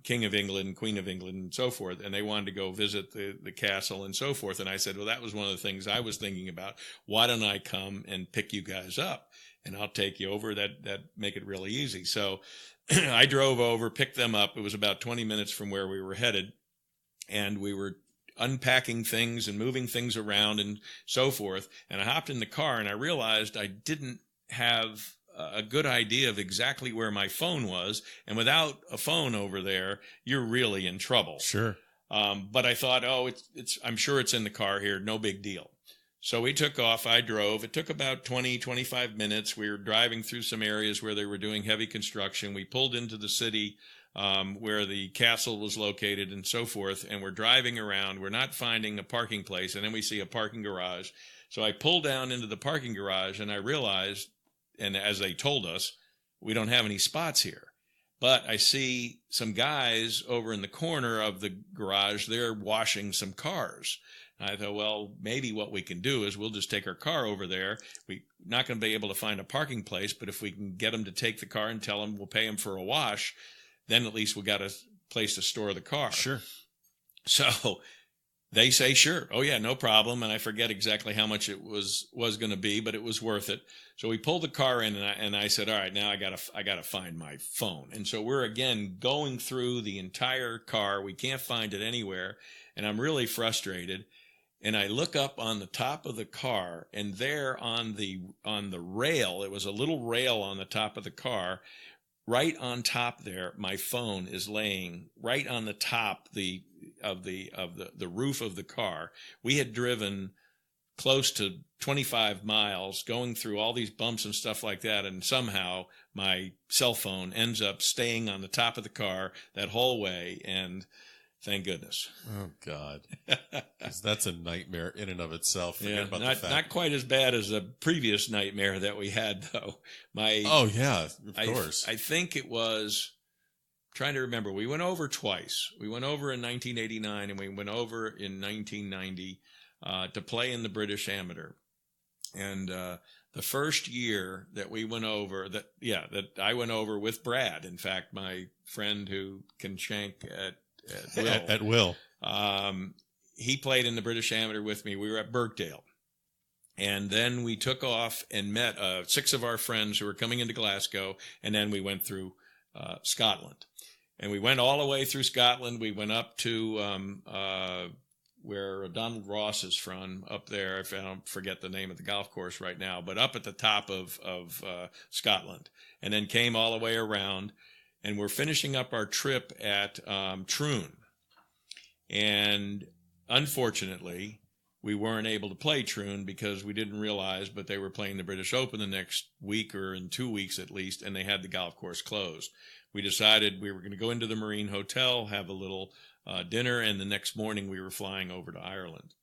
King of England, Queen of England, and so forth, and they wanted to go visit the castle and so forth. And I said, well, that was one of the things I was thinking about. Why don't I come and pick you guys up, and I'll take you over? That make it really easy. So I drove over, picked them up. It was about 20 minutes from where we were headed, and we were unpacking things and moving things around and so forth. And I hopped in the car and I realized I didn't have a good idea of exactly where my phone was. And without a phone over there, you're really in trouble. Sure. But I thought, I'm sure it's in the car here. No big deal. So we took off. I drove. It took about 20, 25 minutes. We were driving through some areas where they were doing heavy construction. We pulled into the city where the castle was located and so forth. And we're driving around. We're not finding a parking place. And then we see a parking garage. So I pulled down into the parking garage and I realized, and as they told us, we don't have any spots here. But I see some guys over in the corner of the garage. They're washing some cars. I thought, well, maybe what we can do is we'll just take our car over there. We're not going to be able to find a parking place, but if we can get them to take the car and tell them we'll pay them for a wash, then at least we got a place to store the car. Sure. So they say, sure. Oh, yeah, no problem. And I forget exactly how much it was going to be, but it was worth it. So we pulled the car in, and I said, all right, now I got to find my phone. And so we're, again, going through the entire car. We can't find it anywhere, and I'm really frustrated. And I look up on the top of the car, and there on the rail, it was a little rail on the top of the car, right on top there, my phone is laying right on the top of the roof of the car. We had driven close to 25 miles going through all these bumps and stuff like that, and somehow my cell phone ends up staying on the top of the car that whole way, and thank goodness. Oh, God. 'Cause that's a nightmare in and of itself. Forget about the fact. Not quite as bad as the previous nightmare that we had, though. Oh, yeah, of course. I think it was, trying to remember, we went over twice. We went over in 1989 and we went over in 1990 to play in the British Amateur. And the first year that we went over, that I went over with Brad, in fact, my friend who can shank at will. He played in the British Amateur with me. We were at Birkdale. And then we took off and met 6 of our friends who were coming into Glasgow. And then we went through Scotland. And we went all the way through Scotland. We went up to where Donald Ross is from, up there. I don't forget the name of the golf course right now, but up at the top of Scotland. And then came all the way around. And we're finishing up our trip at Troon. And unfortunately, we weren't able to play Troon because we didn't realize, but they were playing the British Open the next week or in 2 weeks at least, and they had the golf course closed. We decided we were going to go into the Marine Hotel, have a little dinner, and the next morning we were flying over to Ireland.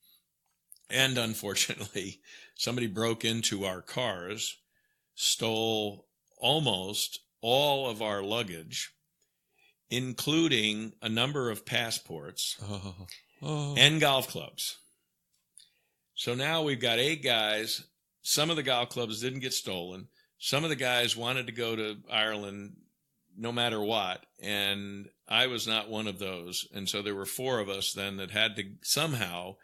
And unfortunately, somebody broke into our cars, stole almost all of our luggage, including a number of passports and golf clubs. So now we've got 8 guys. Some of the golf clubs didn't get stolen. Some of the guys wanted to go to Ireland no matter what, and I was not one of those. And so there were 4 of us then that had to somehow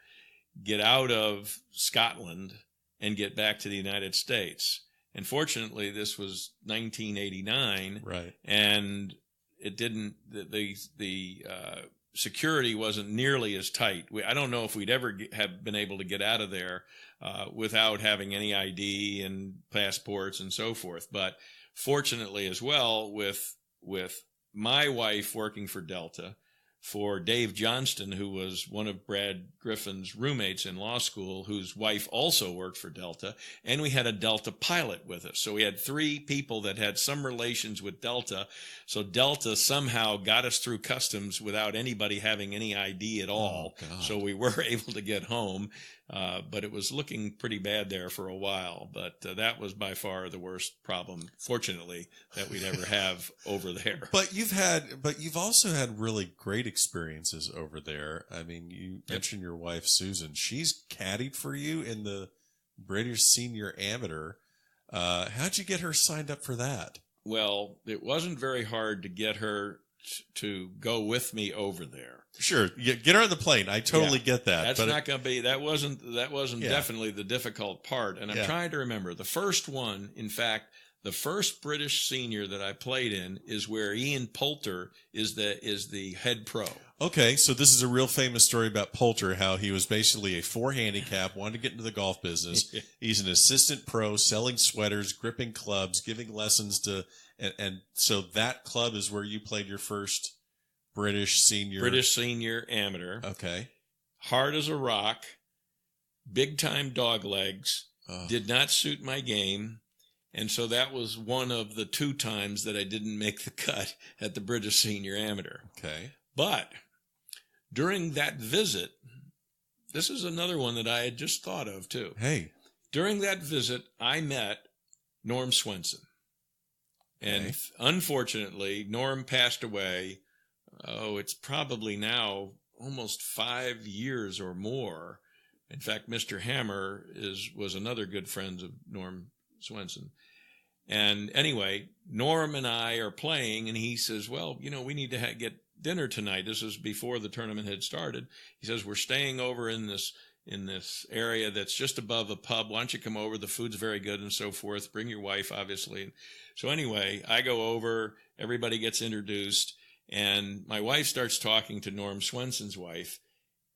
get out of Scotland and get back to the United States. And fortunately, this was 1989, right? And it didn't. The security wasn't nearly as tight. I don't know if we'd ever have been able to get out of there without having any ID and passports and so forth. But fortunately, as well, with my wife working for Delta, for Dave Johnston, who was one of Brad Griffin's roommates in law school, whose wife also worked for Delta, and we had a Delta pilot with us. So we had 3 people that had some relations with Delta. So Delta somehow got us through customs without anybody having any ID at all. Oh, so we were able to get home, but it was looking pretty bad there for a while. But that was by far the worst problem, fortunately, that we'd ever have over there. But you've also had really great experiences over there. I mean, you mentioned your wife, Susan. She's caddied for you in the British Senior Amateur. How'd you get her signed up for that? Well, it wasn't very hard to get her to go with me over there. Sure, get her on the plane. I totally get that. That's not going to be. That wasn't definitely the difficult part. And I'm trying to remember the first one. In fact, The first British senior that I played in is where Ian Poulter is the head pro. Okay, so this is a real famous story about Poulter, how he was basically a 4 handicap, wanted to get into the golf business. He's an assistant pro, selling sweaters, gripping clubs, giving lessons to, and so that club is where you played your first British senior amateur. Okay. Hard as a rock, big time dog legs, did not suit my game. And so that was one of the 2 times that I didn't make the cut at the British Senior Amateur. Okay. But during that visit, this is another one that I had just thought of too. Hey. During that visit, I met Norm Swenson. And unfortunately, Norm passed away. Oh, it's probably now almost 5 years or more. In fact, Mr. Hammer was another good friend of Norm Swenson. And anyway, Norm and I are playing, and he says, well, we need to get dinner tonight. This is before the tournament had started. He says, we're staying over in this area that's just above a pub. Why don't you come over? The food's very good and so forth. Bring your wife, obviously. So anyway, I go over, everybody gets introduced, and my wife starts talking to Norm Swenson's wife.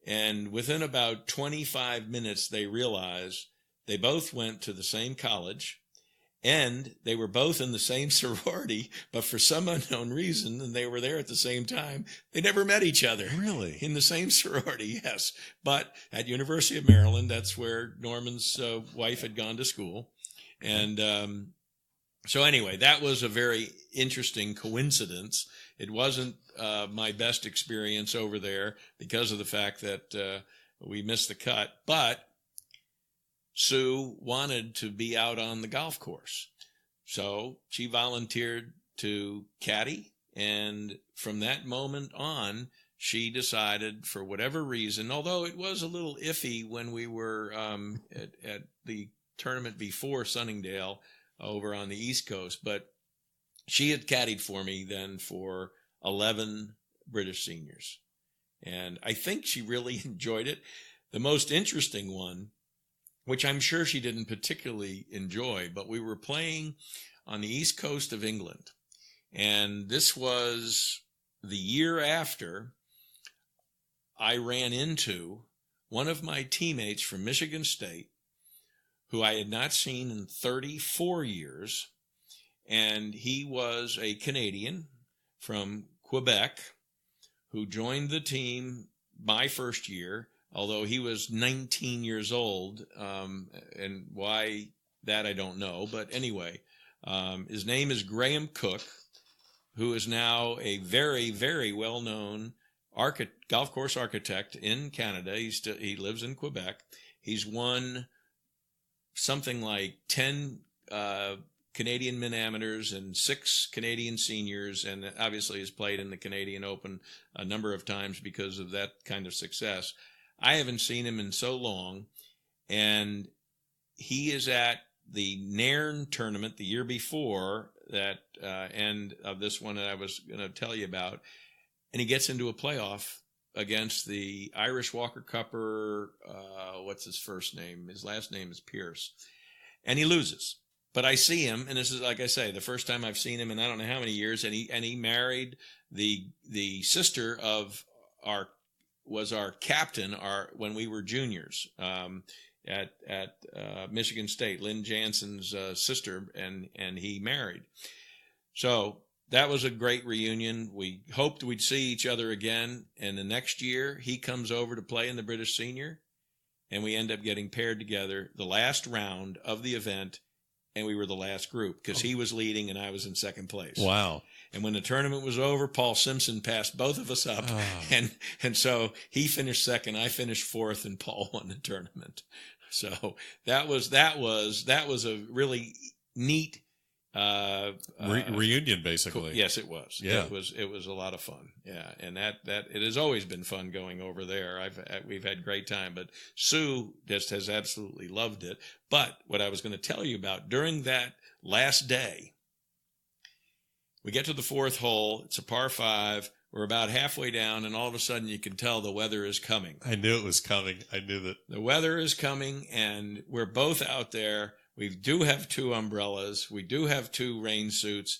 And within about 25 minutes, they realize they both went to the same college, and they were both in the same sorority, but for some unknown reason, and they were there at the same time, they never met each other. Really? In the same sorority, yes. But at University of Maryland, that's where Norman's wife had gone to school. And so anyway, that was a very interesting coincidence. It wasn't my best experience over there because of the fact that we missed the cut, but Sue wanted to be out on the golf course. So she volunteered to caddy. And from that moment on, she decided, for whatever reason, although it was a little iffy when we were at the tournament before Sunningdale over on the East Coast, but she had caddied for me then for 11 British seniors. And I think she really enjoyed it. The most interesting one, which I'm sure she didn't particularly enjoy, but we were playing on the East Coast of England. And this was the year after I ran into one of my teammates from Michigan State, who I had not seen in 34 years. And he was a Canadian from Quebec who joined the team my first year, although he was 19 years old, and why that I don't know. But anyway, his name is Graham Cook, who is now a very, very well-known golf course architect in Canada. He lives in Quebec. He's won something like 10 Canadian Min Amateurs and 6 Canadian Seniors, and obviously has played in the Canadian Open a number of times because of that kind of success. I haven't seen him in so long, and he is at the Nairn tournament the year before that end of this one that I was going to tell you about, and he gets into a playoff against the Irish Walker Cupper, what's his first name? His last name is Pierce, and he loses. But I see him, and this is, like I say, the first time I've seen him in I don't know how many years, and he married the sister of our captain when we were juniors at Michigan State, Lynn Jansen's sister, and he married. So that was a great reunion. We hoped we'd see each other again, and the next year he comes over to play in the British Senior, and we end up getting paired together the last round of the event, and we were the last group because he was leading and I was in second place. Wow. And when the tournament was over, Paul Simpson passed both of us up. And so he finished second, I finished fourth, and Paul won the tournament. So that was a really neat reunion, basically. Cool. Yes, it was. Yeah. It was a lot of fun. Yeah. And that it has always been fun going over there. We've had great time, but Sue just has absolutely loved it. But what I was going to tell you about during that last day, we get to the 4th hole. It's a par 5. We're about halfway down, and all of a sudden you can tell the weather is coming. I knew it was coming. I knew that. The weather is coming, and we're both out there We do have 2 umbrellas. We do have 2 rain suits.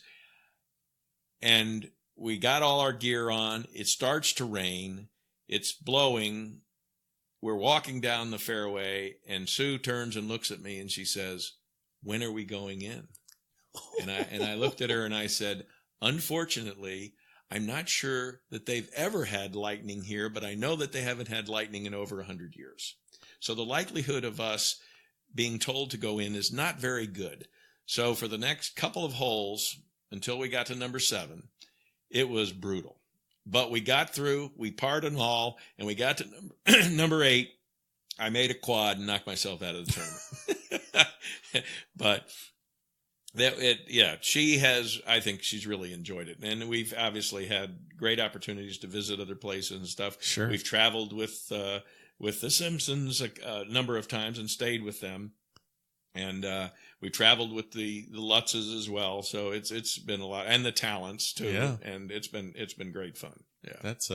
And we got all our gear on. It starts to rain. It's blowing. We're walking down the fairway, and Sue turns and looks at me, and she says, "When are we going in?" And I looked at her and I said, "Unfortunately, I'm not sure that they've ever had lightning here, but I know that they haven't had lightning in over 100 years. So the likelihood of us being told to go in is not very good." So for the next couple of holes, until we got to number 7, it was brutal. But we got through, we parred and all, and we got to number 8. I made a quad and knocked myself out of the tournament. But she has, I think she's really enjoyed it. And we've obviously had great opportunities to visit other places and stuff. Sure. We've traveled with the Simpsons a number of times and stayed with them. And we traveled with the Lutzes as well, so it's been a lot, and the Talents too. Yeah. And it's been great fun. Yeah, that's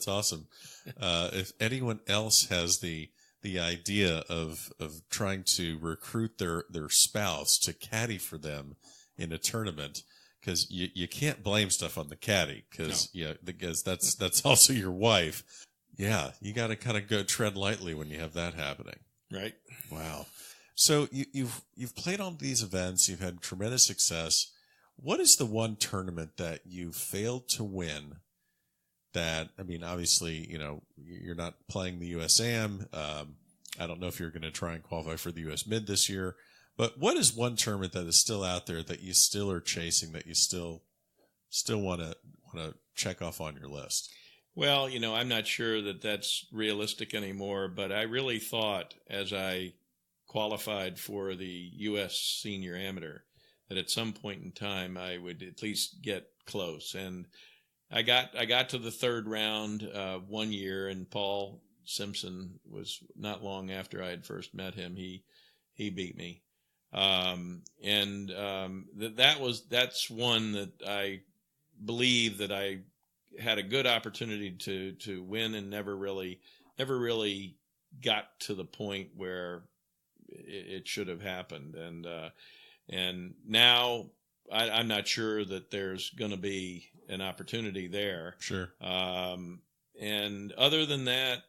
awesome. If anyone else has the idea of trying to recruit their spouse to caddy for them in a tournament, because you can't blame stuff on the caddy, because that's also your wife. Yeah, you got to kind of go tread lightly when you have that happening. Right. Wow. So you've played on these events. You've had tremendous success. What is the one tournament that you failed to win? That, I mean, obviously, you're not playing the USAM. I don't know if you're going to try and qualify for the US Mid this year. But what is one tournament that is still out there that you still are chasing, that you still want to check off on your list? Well, I'm not sure that that's realistic anymore. But I really thought, as I qualified for the U.S. Senior Amateur, that at some point in time I would at least get close. And I got to the 3rd round one year, and Paul Simpson was not long after I had first met him. He beat me, that's one that I believe that I had a good opportunity to win, and never really got to the point where it should have happened. And now I'm not sure that there's going to be an opportunity there. Sure. And other than that,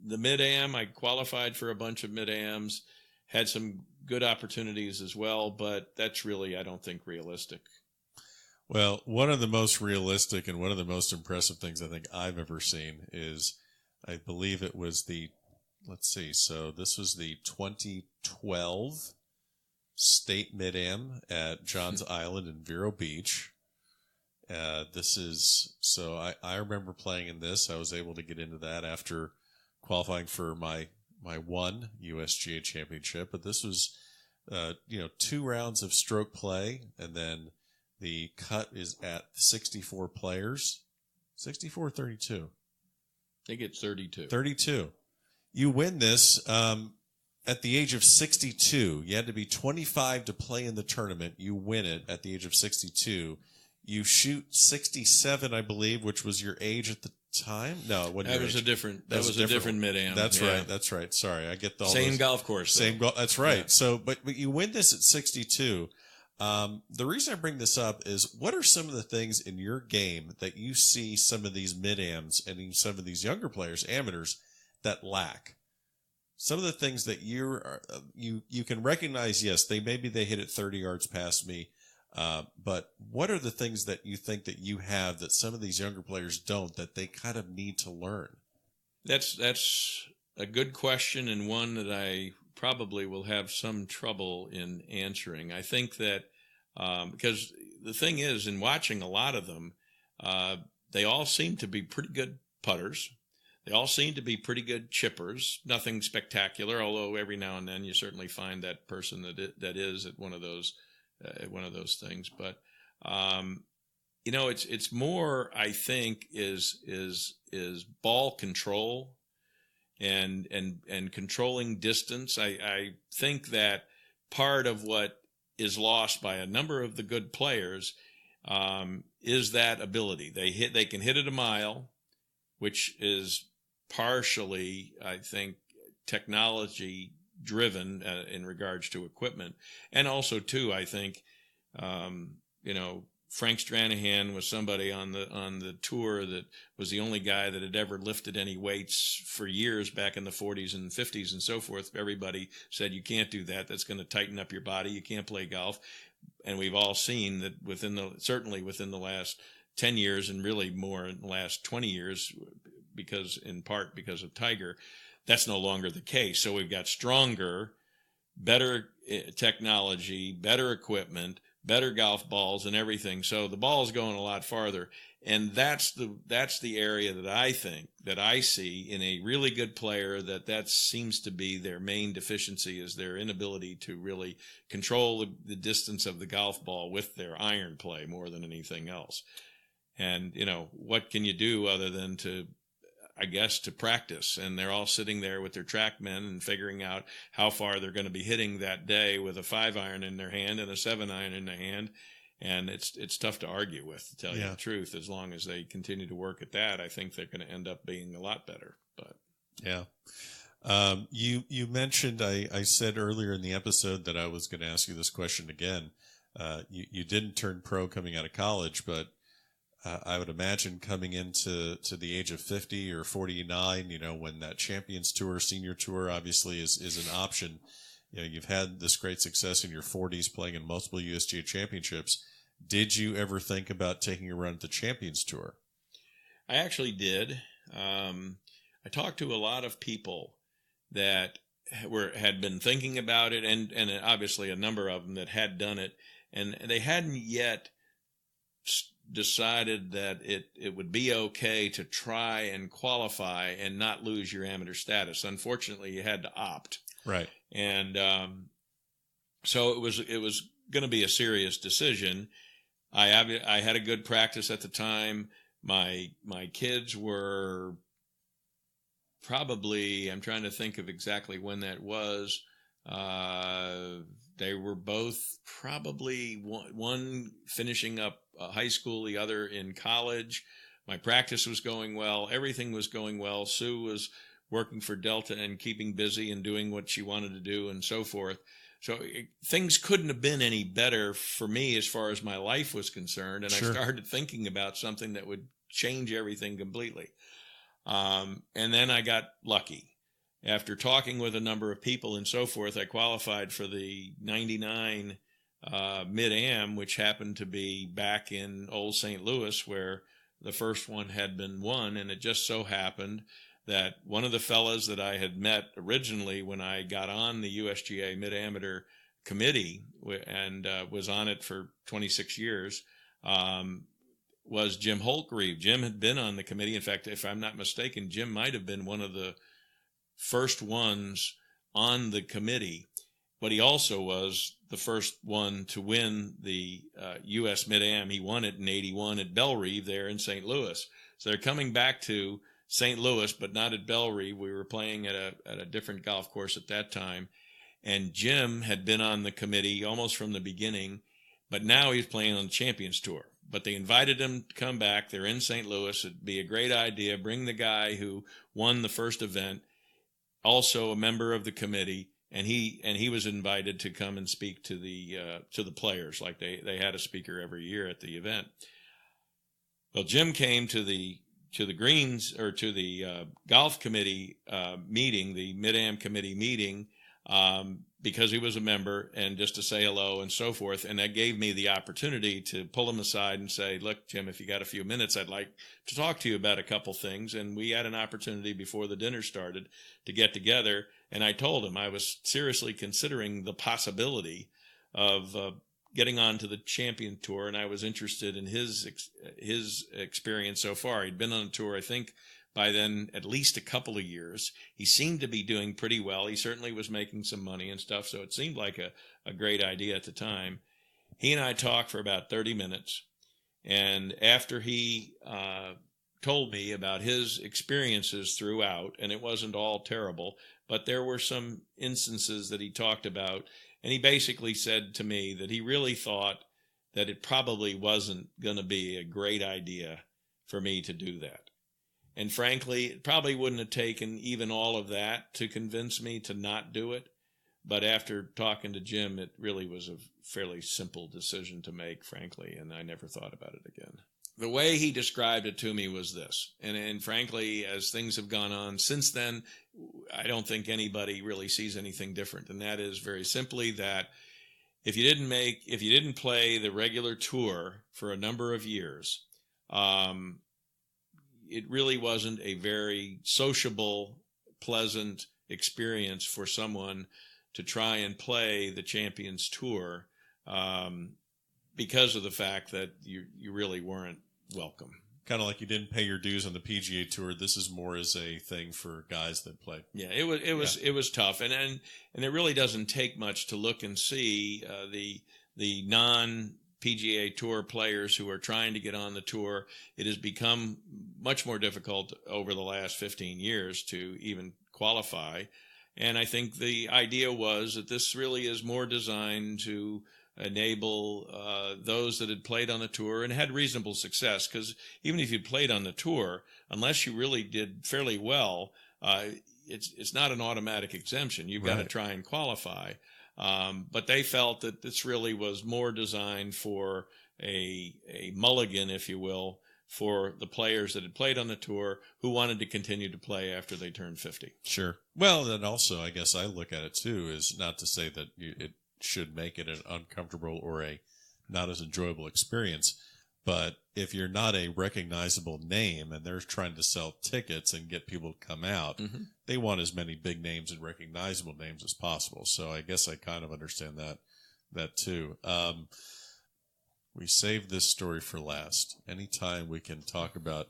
the Mid-Am, I qualified for a bunch of Mid-Ams, had some good opportunities as well, but that's really, I don't think, realistic. Well, one of the most realistic and one of the most impressive things I think I've ever seen is, I believe it was so this was the 2012 State Mid-Am at Johns Island in Vero Beach. I remember playing in this. I was able to get into that after qualifying for my one USGA championship. But this was, 2 rounds of stroke play, and then the cut is at 64 players. 64 or 32? I think it's 32. 32. You win this at the age of 62. You had to be 25 to play in the tournament. You win it at the age of 62. You shoot 67, I believe, which was your age at the time. No, it wasn't. That was a different Mid-Am. That's right. That's right. Sorry, I get the same golf course. That's right. Yeah. So, but you win this at 62. The reason I bring this up is, what are some of the things in your game that you see some of these Mid-Ams and some of these younger players, amateurs, that lack? Some of the things that you can recognize, yes, they hit it 30 yards past me, but what are the things that you think that you have that some of these younger players don't, that they kind of need to learn? That's a good question, and one that I probably will have some trouble in answering. I think that because the thing is, in watching a lot of them, they all seem to be pretty good putters. They all seem to be pretty good chippers. Nothing spectacular, although every now and then you certainly find that person that is at one of those things. But it's more, I think, is ball control and controlling distance. I think that part of what is lost by a number of the good players is that ability. They can hit it a mile, which is partially, I think, technology driven in regards to equipment. And also, too, I think, Frank Stranahan was somebody on the tour that was the only guy that had ever lifted any weights for years back in the 40s and 50s and so forth. Everybody said, you can't do that. That's going to tighten up your body. You can't play golf. And we've all seen that certainly within the last 10 years and really more in the last 20 years, in part because of Tiger, that's no longer the case. So we've got stronger, better technology, better equipment, better golf balls and everything. So the ball is going a lot farther. And that's the area that I think, that I see in a really good player, that seems to be their main deficiency, is their inability to really control the distance of the golf ball with their iron play more than anything else. And, what can you do other than to practice? And they're all sitting there with their TrackMan and figuring out how far they're going to be hitting that day with a 5-iron in their hand and a 7-iron in their hand. And it's tough to argue with, to tell you the truth. As long as they continue to work at that, I think they're going to end up being a lot better. But yeah. You mentioned, I said earlier in the episode that I was going to ask you this question again. You didn't turn pro coming out of college, but I would imagine coming into the age of 50 or 49, when that Champions Tour, Senior Tour obviously is an option. You've had this great success in your 40s playing in multiple USGA championships. Did you ever think about taking a run at the Champions Tour? I actually did. I talked to a lot of people that had been thinking about it, and obviously a number of them that had done it, and they hadn't yet decided that it would be okay to try and qualify and not lose your amateur status. Unfortunately, you had to opt. Right. And so it was going to be a serious decision. I had a good practice at the time. My kids were probably, I'm trying to think of exactly when that was. They were both probably one finishing up high school, the other in college. My practice was going well. Everything was going well. Sue was working for Delta and keeping busy and doing what she wanted to do and so forth. So things couldn't have been any better for me as far as my life was concerned. And Sure. I started thinking about something that would change everything completely. And then I got lucky. After talking with a number of people and so forth, I qualified for the 99 Mid-Am, which happened to be back in old St. Louis, where the first one had been won. And it just so happened that one of the fellas that I had met originally when I got on the USGA Mid-Amateur Committee and was on it for 26 years was Jim Holtgreave. Jim had been on the committee. In fact, if I'm not mistaken, Jim might have been one of the first ones on the committee, but he also was the first one to win the U.S. Mid-Am. He won it in 81 at Bellerive there in St. Louis. So they're coming back to St. Louis, but not at Bellerive. We were playing at a different golf course at that time. And Jim had been on the committee almost from the beginning, but now he's playing on the Champions Tour. But they invited him to come back. They're in St. Louis. It'd be a great idea. Bring the guy who won the first event, also a member of the committee, and he was invited to come and speak to the players. Like they had a speaker every year at the event. Well, Jim came to the greens, or to the golf committee meeting, the Mid-Am committee meeting, because he was a member, and just to say hello and so forth. And that gave me the opportunity to pull him aside and say, look, Jim, if you got a few minutes, I'd like to talk to you about a couple things. And we had an opportunity before the dinner started to get together. And I told him I was seriously considering the possibility of getting on to the Champion Tour, and I was interested in his experience so far. He'd been on the tour, I think, by then at least a couple of years. He seemed to be doing pretty well. He certainly was making some money and stuff, so it seemed like a great idea at the time. He and I talked for about 30 minutes, and after he told me about his experiences throughout, and it wasn't all terrible, but there were some instances that he talked about, and he basically said to me that he really thought that it probably wasn't going to be a great idea for me to do that. And frankly, it probably wouldn't have taken even all of that to convince me to not do it. But after talking to Jim, it really was a fairly simple decision to make, frankly, and I never thought about it again. The way he described it to me was this, and frankly, as things have gone on since then, I don't think anybody really sees anything different, and that is very simply that if you didn't play the regular tour for a number of years, it really wasn't a very sociable, pleasant experience for someone to try and play the Champions Tour because of the fact that you really weren't welcome. Kind of like you didn't pay your dues on the PGA Tour. This is more as a thing for guys that play. Yeah, it was tough, and it really doesn't take much to look and see the non-PGA Tour players who are trying to get on the tour. It has become much more difficult over the last 15 years to even qualify. And I think the idea was that this really is more designed to enable those that had played on the tour and had reasonable success, because even if you played on the tour, unless you really did fairly well, it's not an automatic exemption. You've got to try and qualify. But they felt that this really was more designed for a mulligan, if you will, for the players that had played on the tour who wanted to continue to play after they turned 50. Sure. Well, then also, I guess I look at it too, is not to say that it should make it an uncomfortable or a not as enjoyable experience, but if you're not a recognizable name and they're trying to sell tickets and get people to come out, they want as many big names and recognizable names as possible. So I guess I kind of understand that too. We saved this story for last. Anytime we can talk about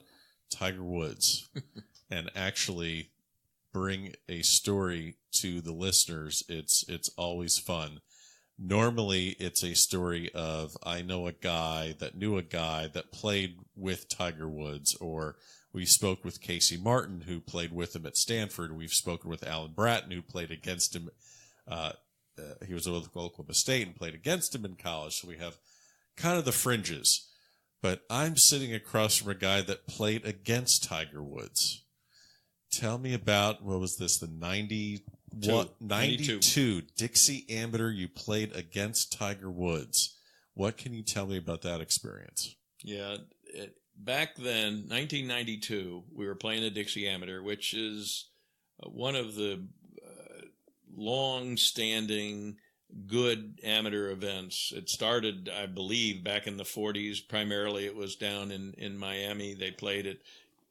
Tiger Woods and actually bring a story to the listeners, it's always fun. Normally, it's a story of, I know a guy that knew a guy that played with Tiger Woods, or we spoke with Casey Martin, who played with him at Stanford. We've spoken with Alan Bratton, who played against him. He was with Oklahoma State and played against him in college. So we have kind of the fringes. But I'm sitting across from a guy that played against Tiger Woods. Tell me about, what was this, the 92 Dixie Amateur you played against Tiger Woods. What can you tell me about that experience? Yeah, back then, 1992, we were playing the Dixie Amateur, which is one of the long-standing good amateur events. It started, I believe, back in the 40s. Primarily, it was down in Miami. They played at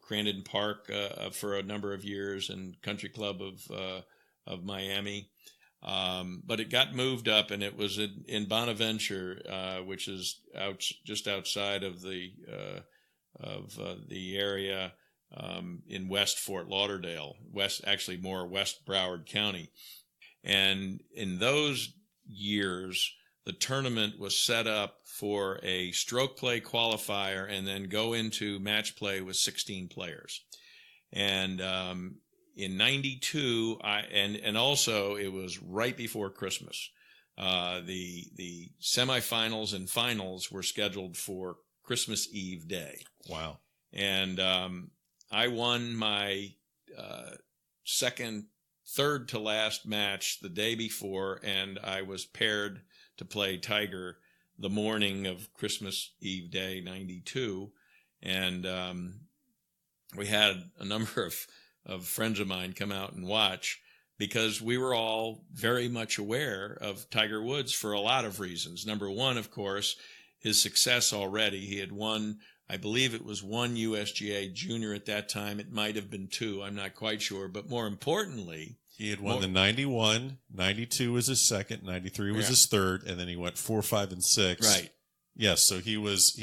Crandon Park for a number of years, and Country Club of Miami. But it got moved up, and it was in Bonaventure, which is just outside of the area in West Fort Lauderdale, West Broward County. And in those years, the tournament was set up for a stroke play qualifier and then go into match play with 16 players. And in 92, and also it was right before Christmas. The semifinals and finals were scheduled for Christmas Eve day. Wow. And I won my third to last match the day before, and I was paired to play Tiger the morning of Christmas Eve day, 92. And we had a number of friends of mine come out and watch, because we were all very much aware of Tiger Woods for a lot of reasons. Number one, of course, his success already. He had won, I believe it was one USGA junior at that time. It might have been two. I'm not quite sure. But more importantly, he had won the 91, 92 was his second, 93 was his third, and then he went 4, 5, and 6. Right. Yes, so he was,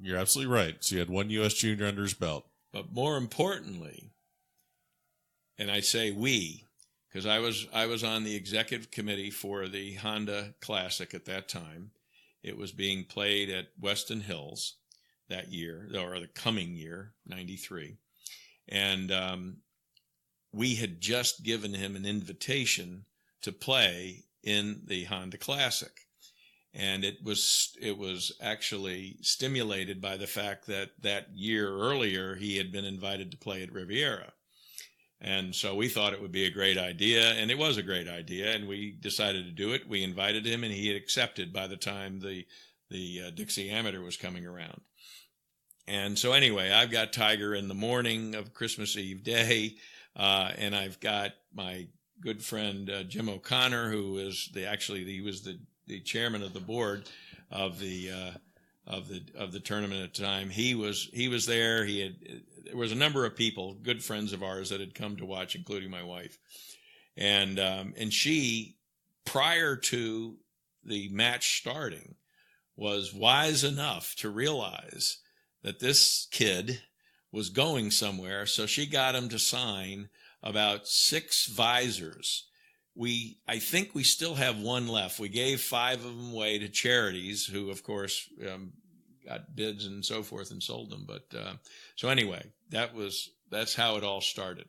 you're absolutely right. So he had one US junior under his belt. But more importantly, and I say we, because I was on the executive committee for the Honda Classic at that time. It was being played at Weston Hills that year, or the coming year, 93. And we had just given him an invitation to play in the Honda Classic. And it was actually stimulated by the fact that year earlier he had been invited to play at Riviera. And so we thought it would be a great idea, and it was a great idea, and we decided to do it. We invited him, and he had accepted by the time the Dixie Amateur was coming around. And so anyway, I've got Tiger in the morning of Christmas Eve day, and I've got my good friend Jim O'Connor, who is he was the chairman of the board of the tournament at the time. He was there. There was a number of people, good friends of ours, that had come to watch, including my wife. And she, prior to the match starting, was wise enough to realize that this kid was going somewhere. So she got him to sign about 6 visors. I think we still have one left. We gave 5 of them away to charities, who, of course, got bids and so forth and sold them. But so anyway, that's how it all started.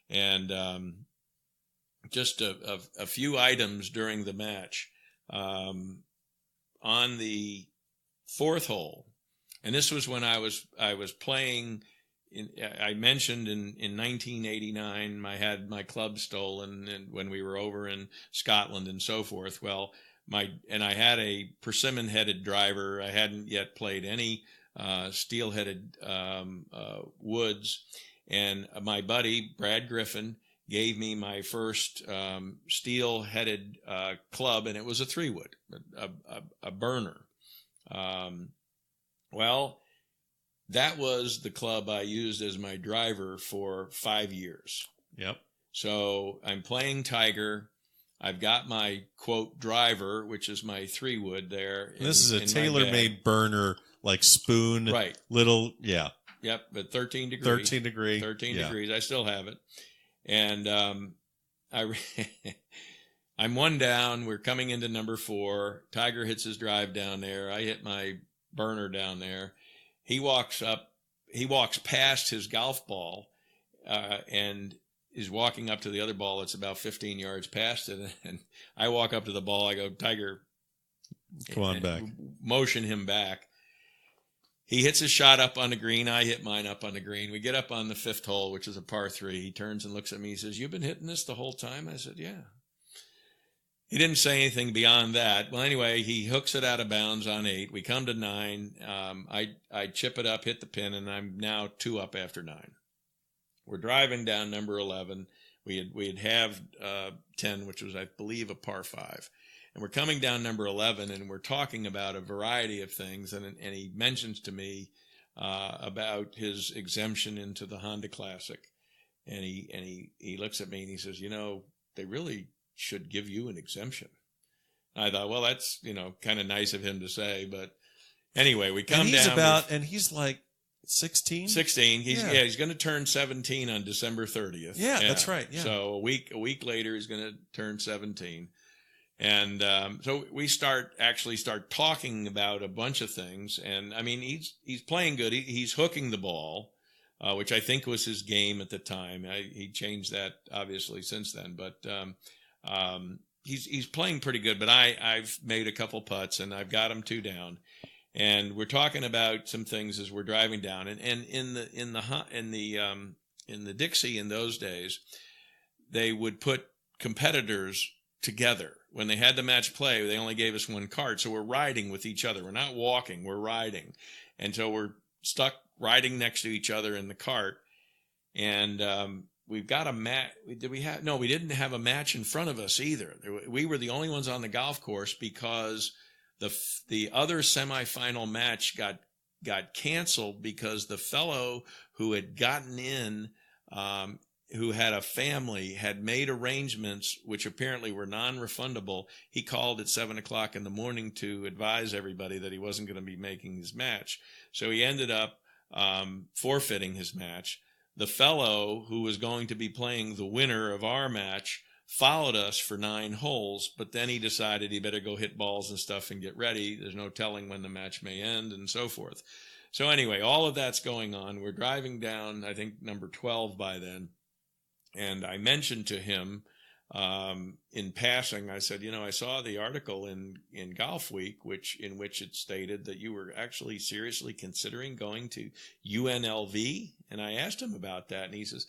And just a few items during the match. On the 4th hole, and this was when I was playing. I mentioned in 1989 I had my club stolen, and when we were over in Scotland and so forth. Well, I had a persimmon-headed driver. I hadn't yet played any steel-headed woods, and my buddy Brad Griffin gave me my first steel-headed club, and it was a 3-wood, a burner. Well, that was the club I used as my driver for 5 years. Yep. So I'm playing Tiger. I've got my, quote, driver, which is my 3-wood there. This is a tailor-made burner, like spoon. Right. Little, yeah. Yep, but 13 degrees. 13 degree. 13 degrees. I still have it. And I'm one down. We're coming into number 4. Tiger hits his drive down there. I hit my burner down there. He walks past his golf ball and is walking up to the other ball that's about 15 yards past it. And I walk up to the ball. I go, Tiger, come on back. Motion him back. He hits his shot up on the green. I hit mine up on the green. We get up on the 5th hole, which is a par 3. He turns and looks at me. He says, "You've been hitting this the whole time?" I said, "Yeah." He didn't say anything beyond that. Well, anyway, he hooks it out of bounds on 8. We come to 9. I chip it up, hit the pin, and I'm now 2 up after 9. We're driving down number 11. We'd have 10, which was, I believe, a par 5. And we're coming down number 11, and we're talking about a variety of things. And he mentions to me about his exemption into the Honda Classic. And he looks at me and he says, they really should give you an exemption. I thought, well, that's, kind of nice of him to say. But anyway, we come down. And he's like 16? 16. He's going to turn 17 on December 30th. Yeah, that's right. Yeah. So a week later, he's going to turn 17. And so we start talking about a bunch of things. And I mean, he's playing good. He's hooking the ball, which I think was his game at the time. He changed that obviously since then, but he's playing pretty good. But I've made a couple putts and I've got him 2 down. And we're talking about some things as we're driving down. And in the Dixie in those days, they would put competitors together. When they had the match play, they only gave us 1 cart. So we're riding with each other. We're not walking, we're riding. And so we're stuck riding next to each other in the cart. And we've got a match. We didn't have a match in front of us either. We were the only ones on the golf course because the other semifinal match got canceled because the fellow who had gotten in, who had a family, had made arrangements which apparently were non-refundable. He called at 7:00 in the morning to advise everybody that he wasn't going to be making his match. So he ended up forfeiting his match. The fellow who was going to be playing the winner of our match followed us for 9 holes, but then he decided he better go hit balls and stuff and get ready. There's no telling when the match may end and so forth. So anyway, all of that's going on. We're driving down, I think, number 12 by then. And I mentioned to him in passing, I said, I saw the article in Golf Week, in which it stated that you were actually seriously considering going to UNLV. And I asked him about that. And he says,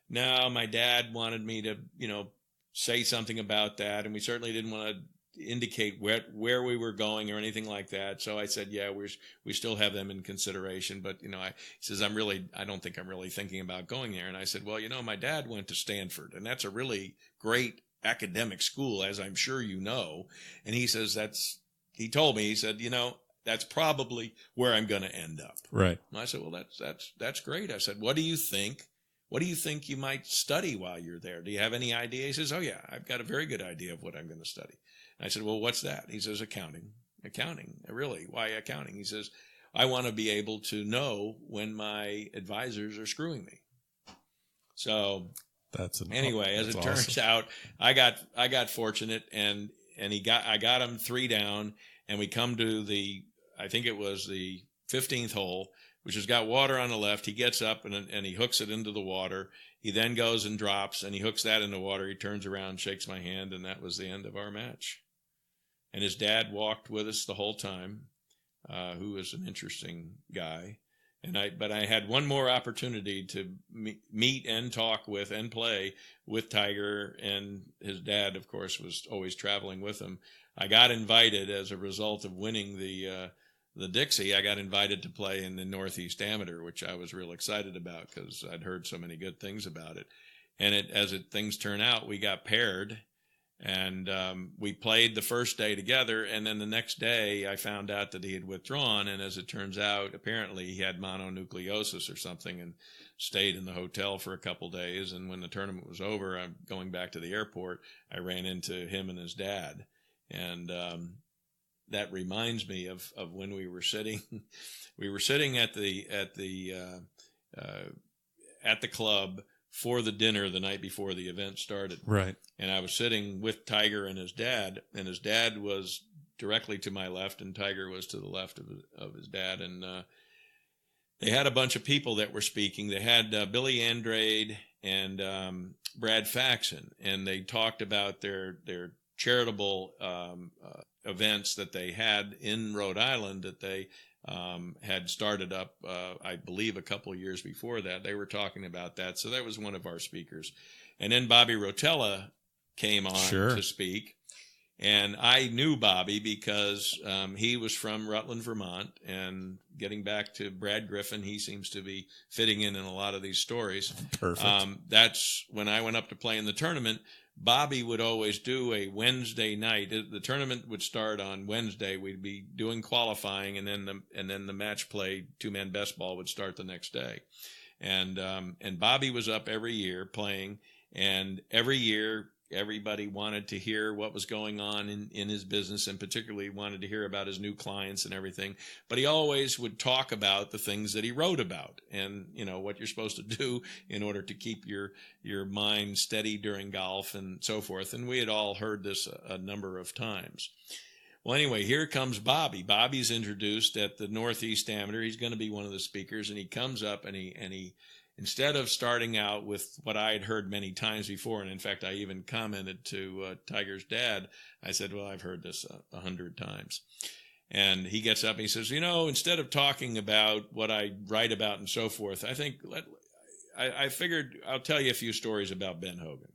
no, my dad wanted me to, say something about that. And we certainly didn't want to indicate where we were going or anything like that. So I said, yeah, we still have them in consideration. But, he says, I don't think I'm really thinking about going there. And I said, well, my dad went to Stanford, and that's a really great academic school, as I'm sure you know. And he says, he told me, he said, that's probably where I'm going to end up. Right. And I said, well, that's great. I said, what do you think? What do you think you might study while you're there? Do you have any idea? He says, oh yeah, I've got a very good idea of what I'm going to study. I said, well, what's that? He says, accounting. Really? Why accounting? He says, I want to be able to know when my advisors are screwing me. So anyway, as it turns out, I got fortunate, and I got him 3 down, and we come to I think it was the 15th hole, which has got water on the left. He gets up and he hooks it into the water. He then goes and drops, and he hooks that in the water. He turns around, shakes my hand, and that was the end of our match. And his dad walked with us the whole time, who was an interesting guy. But I had one more opportunity to meet and talk with and play with Tiger, and his dad, of course, was always traveling with him. I got invited as a result of winning the Dixie. I got invited to play in the Northeast Amateur, which I was real excited about because I'd heard so many good things about it. And things turn out, we got paired. And we played the first day together, and then the next day I found out that he had withdrawn, and as it turns out, apparently he had mononucleosis or something and stayed in the hotel for a couple days. And when the tournament was over, I'm going back to the airport, I ran into him and his dad. And that reminds me of when we were sitting at the club for the dinner the night before the event started. Right. And I was sitting with Tiger and his dad was directly to my left, and Tiger was to the left of his dad. And they had a bunch of people that were speaking. They had Billy Andrade and Brad Faxon, and they talked about their charitable events that they had in Rhode Island that they had started up, I believe, a couple of years before that. They were talking about that. So that was one of our speakers. And then Bobby Rotella came on to speak. And I knew Bobby because he was from Rutland, Vermont. And getting back to Brad Griffin, he seems to be fitting in a lot of these stories. Perfect. That's when I went up to play in the tournament. Bobby would always do a Wednesday night. The tournament would start on Wednesday. We'd be doing qualifying, and then the match play, 2-man best ball, would start the next day. And Bobby was up every year playing, and every year everybody wanted to hear what was going on in his business, and particularly wanted to hear about his new clients and everything. But he always would talk about the things that he wrote about, and what you're supposed to do in order to keep your mind steady during golf and so forth. And we had all heard this a number of times. Well, anyway, here comes Bobby. Bobby's introduced at the Northeast Amateur. He's going to be one of the speakers, and he comes up and he instead of starting out with what I had heard many times before, and in fact, I even commented to Tiger's dad, I said, well, I've heard this 100 times. And he gets up and he says, instead of talking about what I write about and so forth, I figured I'll tell you a few stories about Ben Hogan.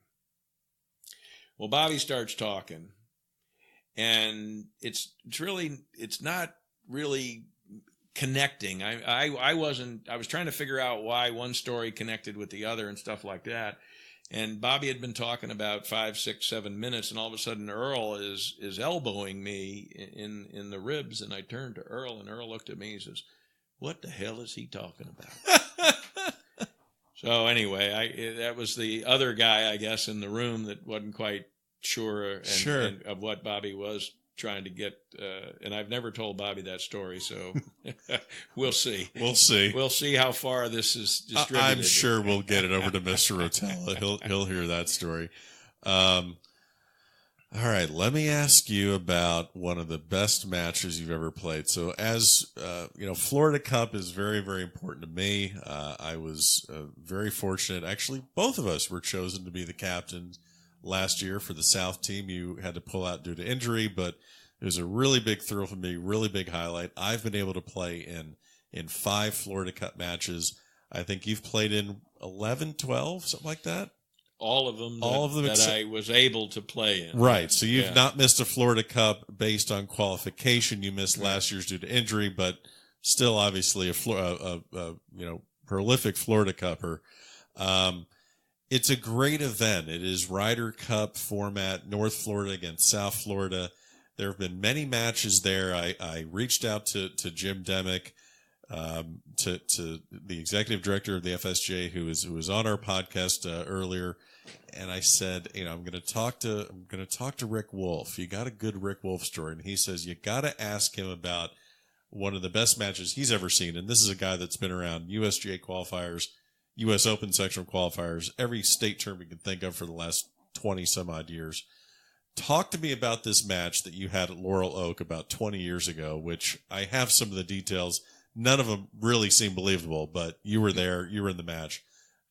Well, Bobby starts talking, and it's not really connecting. I was trying to figure out why one story connected with the other and stuff like that. And Bobby had been talking about 5, 6, 7 minutes, and all of a sudden Earl is elbowing me in the ribs, and I turned to Earl, and Earl looked at me and says, "What the hell is he talking about?" So anyway, that was the other guy, I guess, in the room that wasn't quite sure of what Bobby was trying to get, and I've never told Bobby that story, so we'll see. We'll see how far this is distributed. I'm sure we'll get it over to Mr. Rotella. He'll hear that story. All right, let me ask you about one of the best matches you've ever played. So as Florida Cup is very, very important to me. I was very fortunate. Actually, both of us were chosen to be the captain last year for the South team. You had to pull out due to injury, but it was a really big thrill for me, really big highlight. I've been able to play in 5 Florida Cup matches. I think you've played in 11, 12, something like that. All of them that I was able to play in. Right. So you've not missed a Florida Cup based on qualification. You missed last year's due to injury, but still obviously a prolific Florida Cupper. It's a great event. It is Ryder Cup format, North Florida against South Florida. There have been many matches there. I reached out to Jim Demick, to the executive director of the FSJ, who was on our podcast earlier, and I said, I'm going to talk to Rick Woulfe. You got a good Rick Woulfe story, and he says you got to ask him about one of the best matches he's ever seen. And this is a guy that's been around USGA qualifiers, U.S. Open sectional qualifiers, every state term you can think of for the last 20 some odd years. Talk to me about this match that you had at Laurel Oak about 20 years ago, which I have some of the details. None of them really seem believable, but you were there. You were in the match.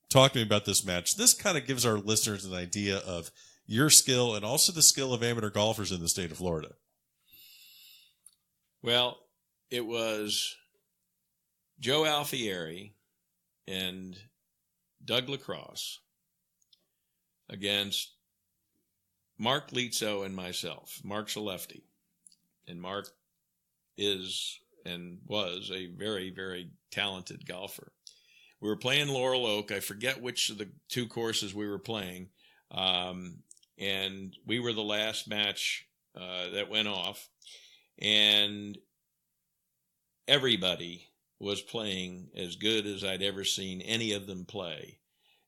Talk to me about this match. This kind of gives our listeners an idea of your skill and also the skill of amateur golfers in the state of Florida. Well, it was Joe Alfieri and Doug Lacrosse against Mark Lietzo and myself. Mark's a lefty, and Mark is and was a very, very talented golfer. We were playing Laurel Oak. I forget which of the two courses we were playing, and we were the last match that went off, and everybody was playing as good as I'd ever seen any of them play.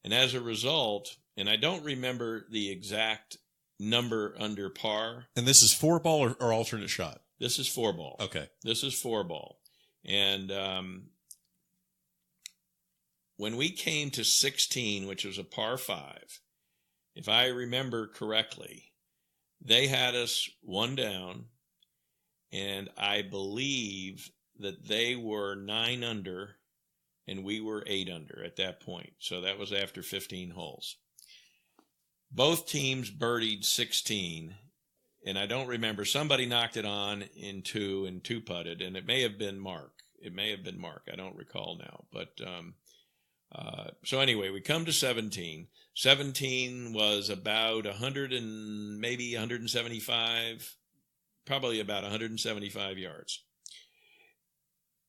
And as a result, and I don't remember the exact number under par. And this is 4-ball or alternate shot? This is 4-ball. Okay. This is 4-ball. And when we came to 16, which was a par 5, if I remember correctly, they had us one down, and I believe that they were 9 under and we were 8 under at that point. So that was after 15 holes. Both teams birdied 16, and I don't remember. Somebody knocked it on in 2 and 2-putted, and it may have been Mark. I don't recall now. But so anyway, we come to 17. 17 was about 100 and maybe 175, probably about 175 yards.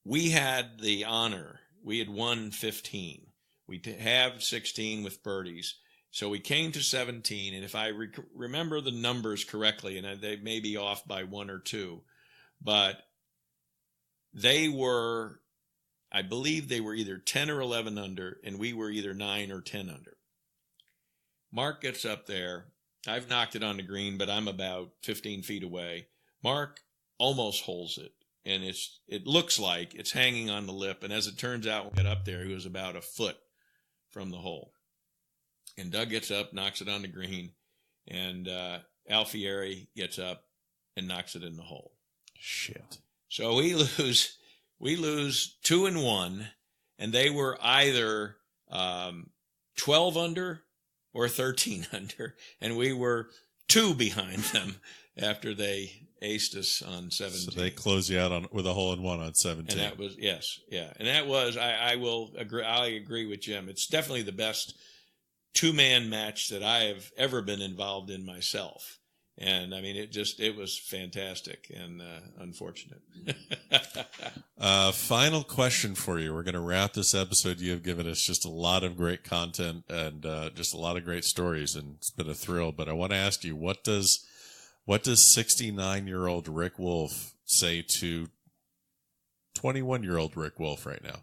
We had the honor. We had won 15. We have 16 with birdies. So we came to 17, and if I remember the numbers correctly, and they may be off by 1 or 2, but they were, I believe they were either 10 or 11 under, and we were either 9 or 10 under. Mark gets up there. I've knocked it on the green, but I'm about 15 feet away. Mark almost holds it, and it looks like it's hanging on the lip, and as it turns out, when we got up there, he was about a foot from the hole. And Doug gets up, knocks it on the green, and Alfieri gets up and knocks it in the hole. Shit. So we lose 2 and 1, and they were either 12 under or 13 under, and we were 2 behind them after they aced us on 17. So they close you out with a hole in 1 on 17. And that was, yes, yeah. And that was, I will agree, I agree with Jim. It's definitely the best 2-man match that I have ever been involved in myself. And I mean, it was fantastic and unfortunate. Final question for you. We're going to wrap this episode. You have given us just a lot of great content and just a lot of great stories, and it's been a thrill. But I want to ask you, what does 69-year-old Rick Woulfe say to 21-year-old Rick Woulfe right now?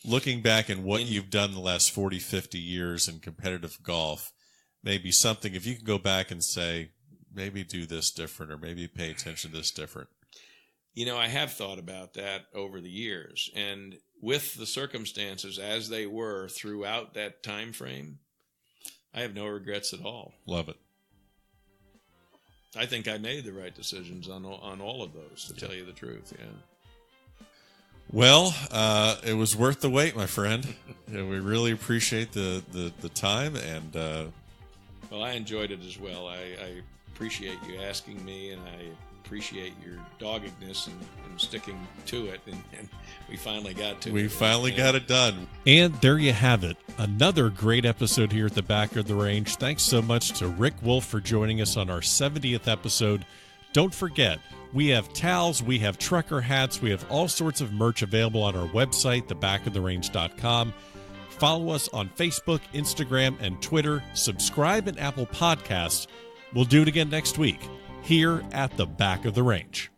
Looking back at what you've done the last 40, 50 years in competitive golf, maybe something, if you can go back and say, maybe do this different or maybe pay attention to this different. I have thought about that over the years. And with the circumstances as they were throughout that time frame, I have no regrets at all. Love it. I think I made the right decisions on all of those, to tell you the truth, yeah. Well, it was worth the wait, my friend. We really appreciate the time, and well, I enjoyed it as well. I appreciate you asking me, and I appreciate your doggedness and sticking to it. And we finally got to it. We finally got it done. And there you have it. Another great episode here at the Back of the Range. Thanks so much to Rick Woulfe for joining us on our 70th episode. Don't forget, we have towels, we have trucker hats, we have all sorts of merch available on our website, thebackoftherange.com. Follow us on Facebook, Instagram, and Twitter. Subscribe in Apple Podcasts. We'll do it again next week here at the Back of the Range.